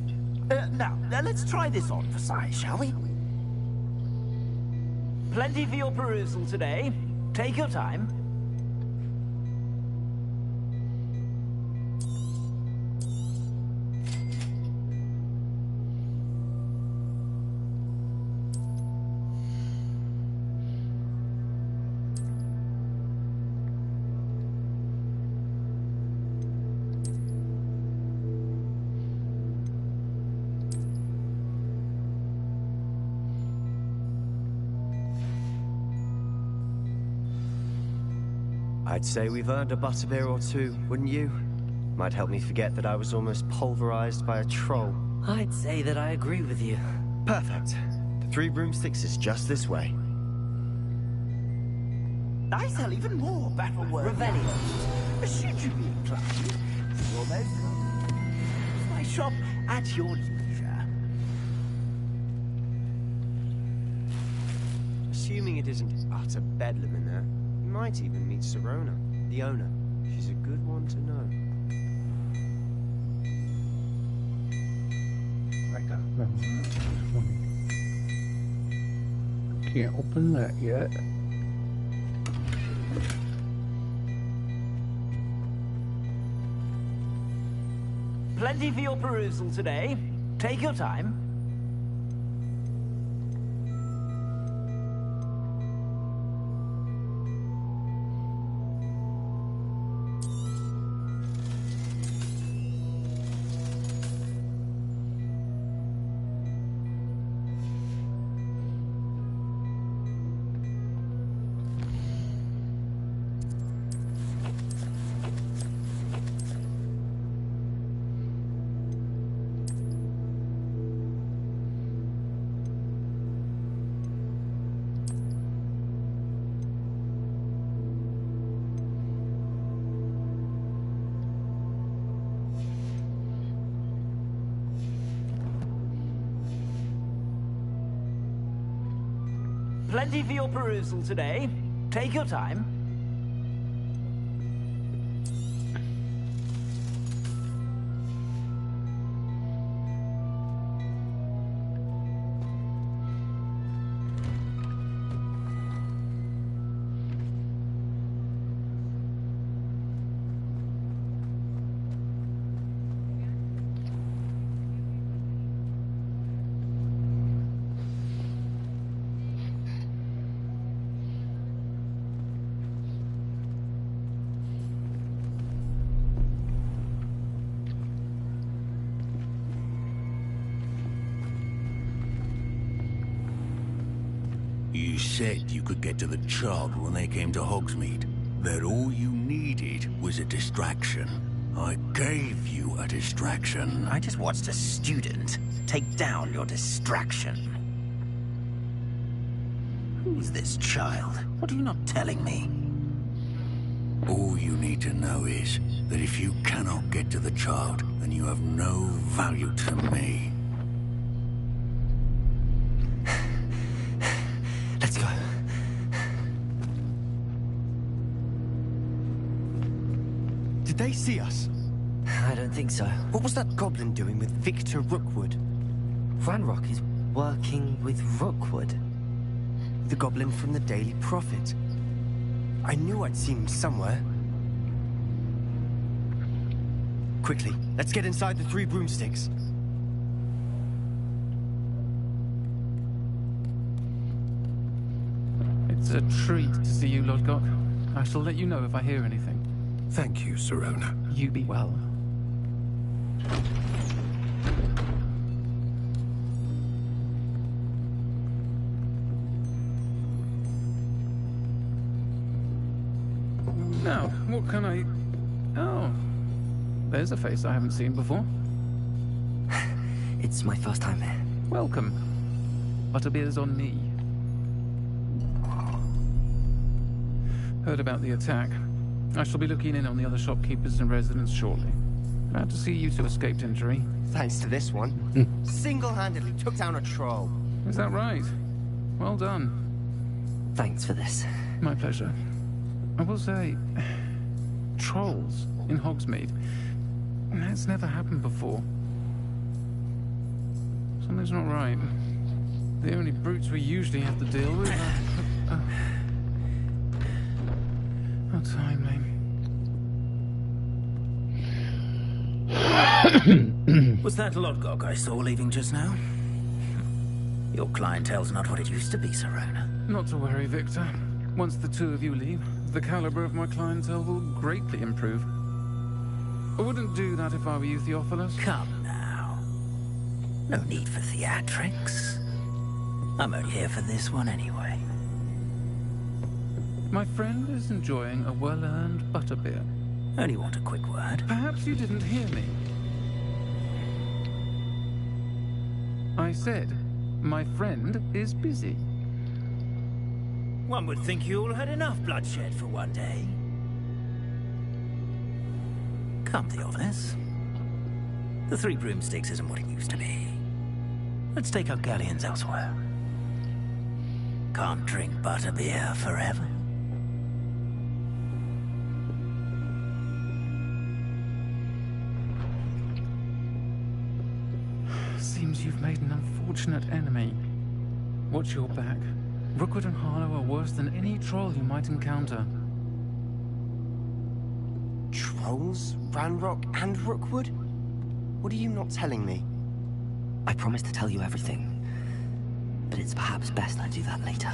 Now, let's try this on for size, shall we? Plenty for your perusal today. Take your time. I'd say we've earned a butterbeer or two, wouldn't you? Might help me forget that I was almost pulverized by a troll. I'd say that I agree with you. Perfect. The Three Broomsticks is just this way. I sell even more battle-worthy items. Should you be inclined, you're most welcome. Use my shop at your leisure. Assuming it isn't utter bedlam in there, you might even meet Sirona, the owner. She's a good one to know. Can't open that yet. Plenty for your perusal today. Take your time. Plenty for your perusal today. Take your time. You said you could get to the child when they came to Hogsmeade. That all you needed was a distraction. I gave you a distraction. I just watched a student take down your distraction. Who's this child? What are you not telling me? All you need to know is that if you cannot get to the child, then you have no value to me. Let's go. Did they see us? I don't think so. What was that goblin doing with Victor Rookwood? Ranrock is working with Rookwood. The goblin from the Daily Prophet. I knew I'd seen him somewhere. Quickly, let's get inside the Three Broomsticks. It's a treat to see you, Lodgok. I shall let you know if I hear anything. Thank you, Sirona. You be well. Now, what can I... Oh, there's a face I haven't seen before. It's my first time here. Welcome. Butterbeer's on me. Heard about the attack. I shall be looking in on the other shopkeepers and residents shortly. Glad to see you two escaped injury. Thanks to this one. Single-handedly took down a troll. Is that right? Well done. Thanks for this. My pleasure. I will say, trolls in Hogsmeade. That's never happened before. Something's not right. The only brutes we usually have to deal with are... How timely. Was that Lodgok I saw leaving just now? Your clientele's not what it used to be, Sirona. Not to worry, Victor. Once the two of you leave, the caliber of my clientele will greatly improve. I wouldn't do that if I were you, Theophilus. Come now. No need for theatrics. I'm only here for this one anyway. My friend is enjoying a well-earned butterbeer. Only want a quick word. Perhaps you didn't hear me. I said, my friend is busy. One would think you all had enough bloodshed for one day. Come, Theophilus. The Three Broomsticks isn't what it used to be. Let's take our galleons elsewhere. Can't drink butterbeer forever. Seems you've made an unfortunate enemy. Watch your back. Rookwood and Harlow are worse than any troll you might encounter. Trolls? Ranrock and Rookwood? What are you not telling me? I promised to tell you everything, but it's perhaps best I do that later.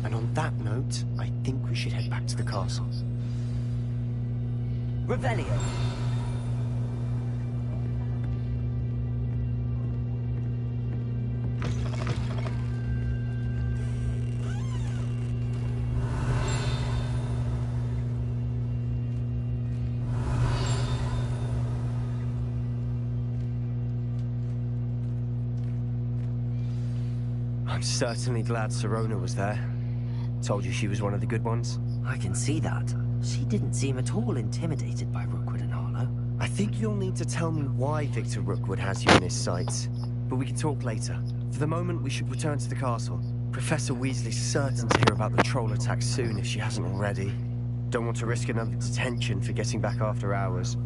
And on that note, I think we should head back to the castle. Revelio! I'm certainly glad Sirona was there. Told you she was one of the good ones. I can see that. She didn't seem at all intimidated by Rookwood and Harlow. I think you'll need to tell me why Victor Rookwood has you in his sights. But we can talk later. For the moment, we should return to the castle. Professor Weasley's certain to hear about the troll attack soon if she hasn't already. Don't want to risk another detention for getting back after hours.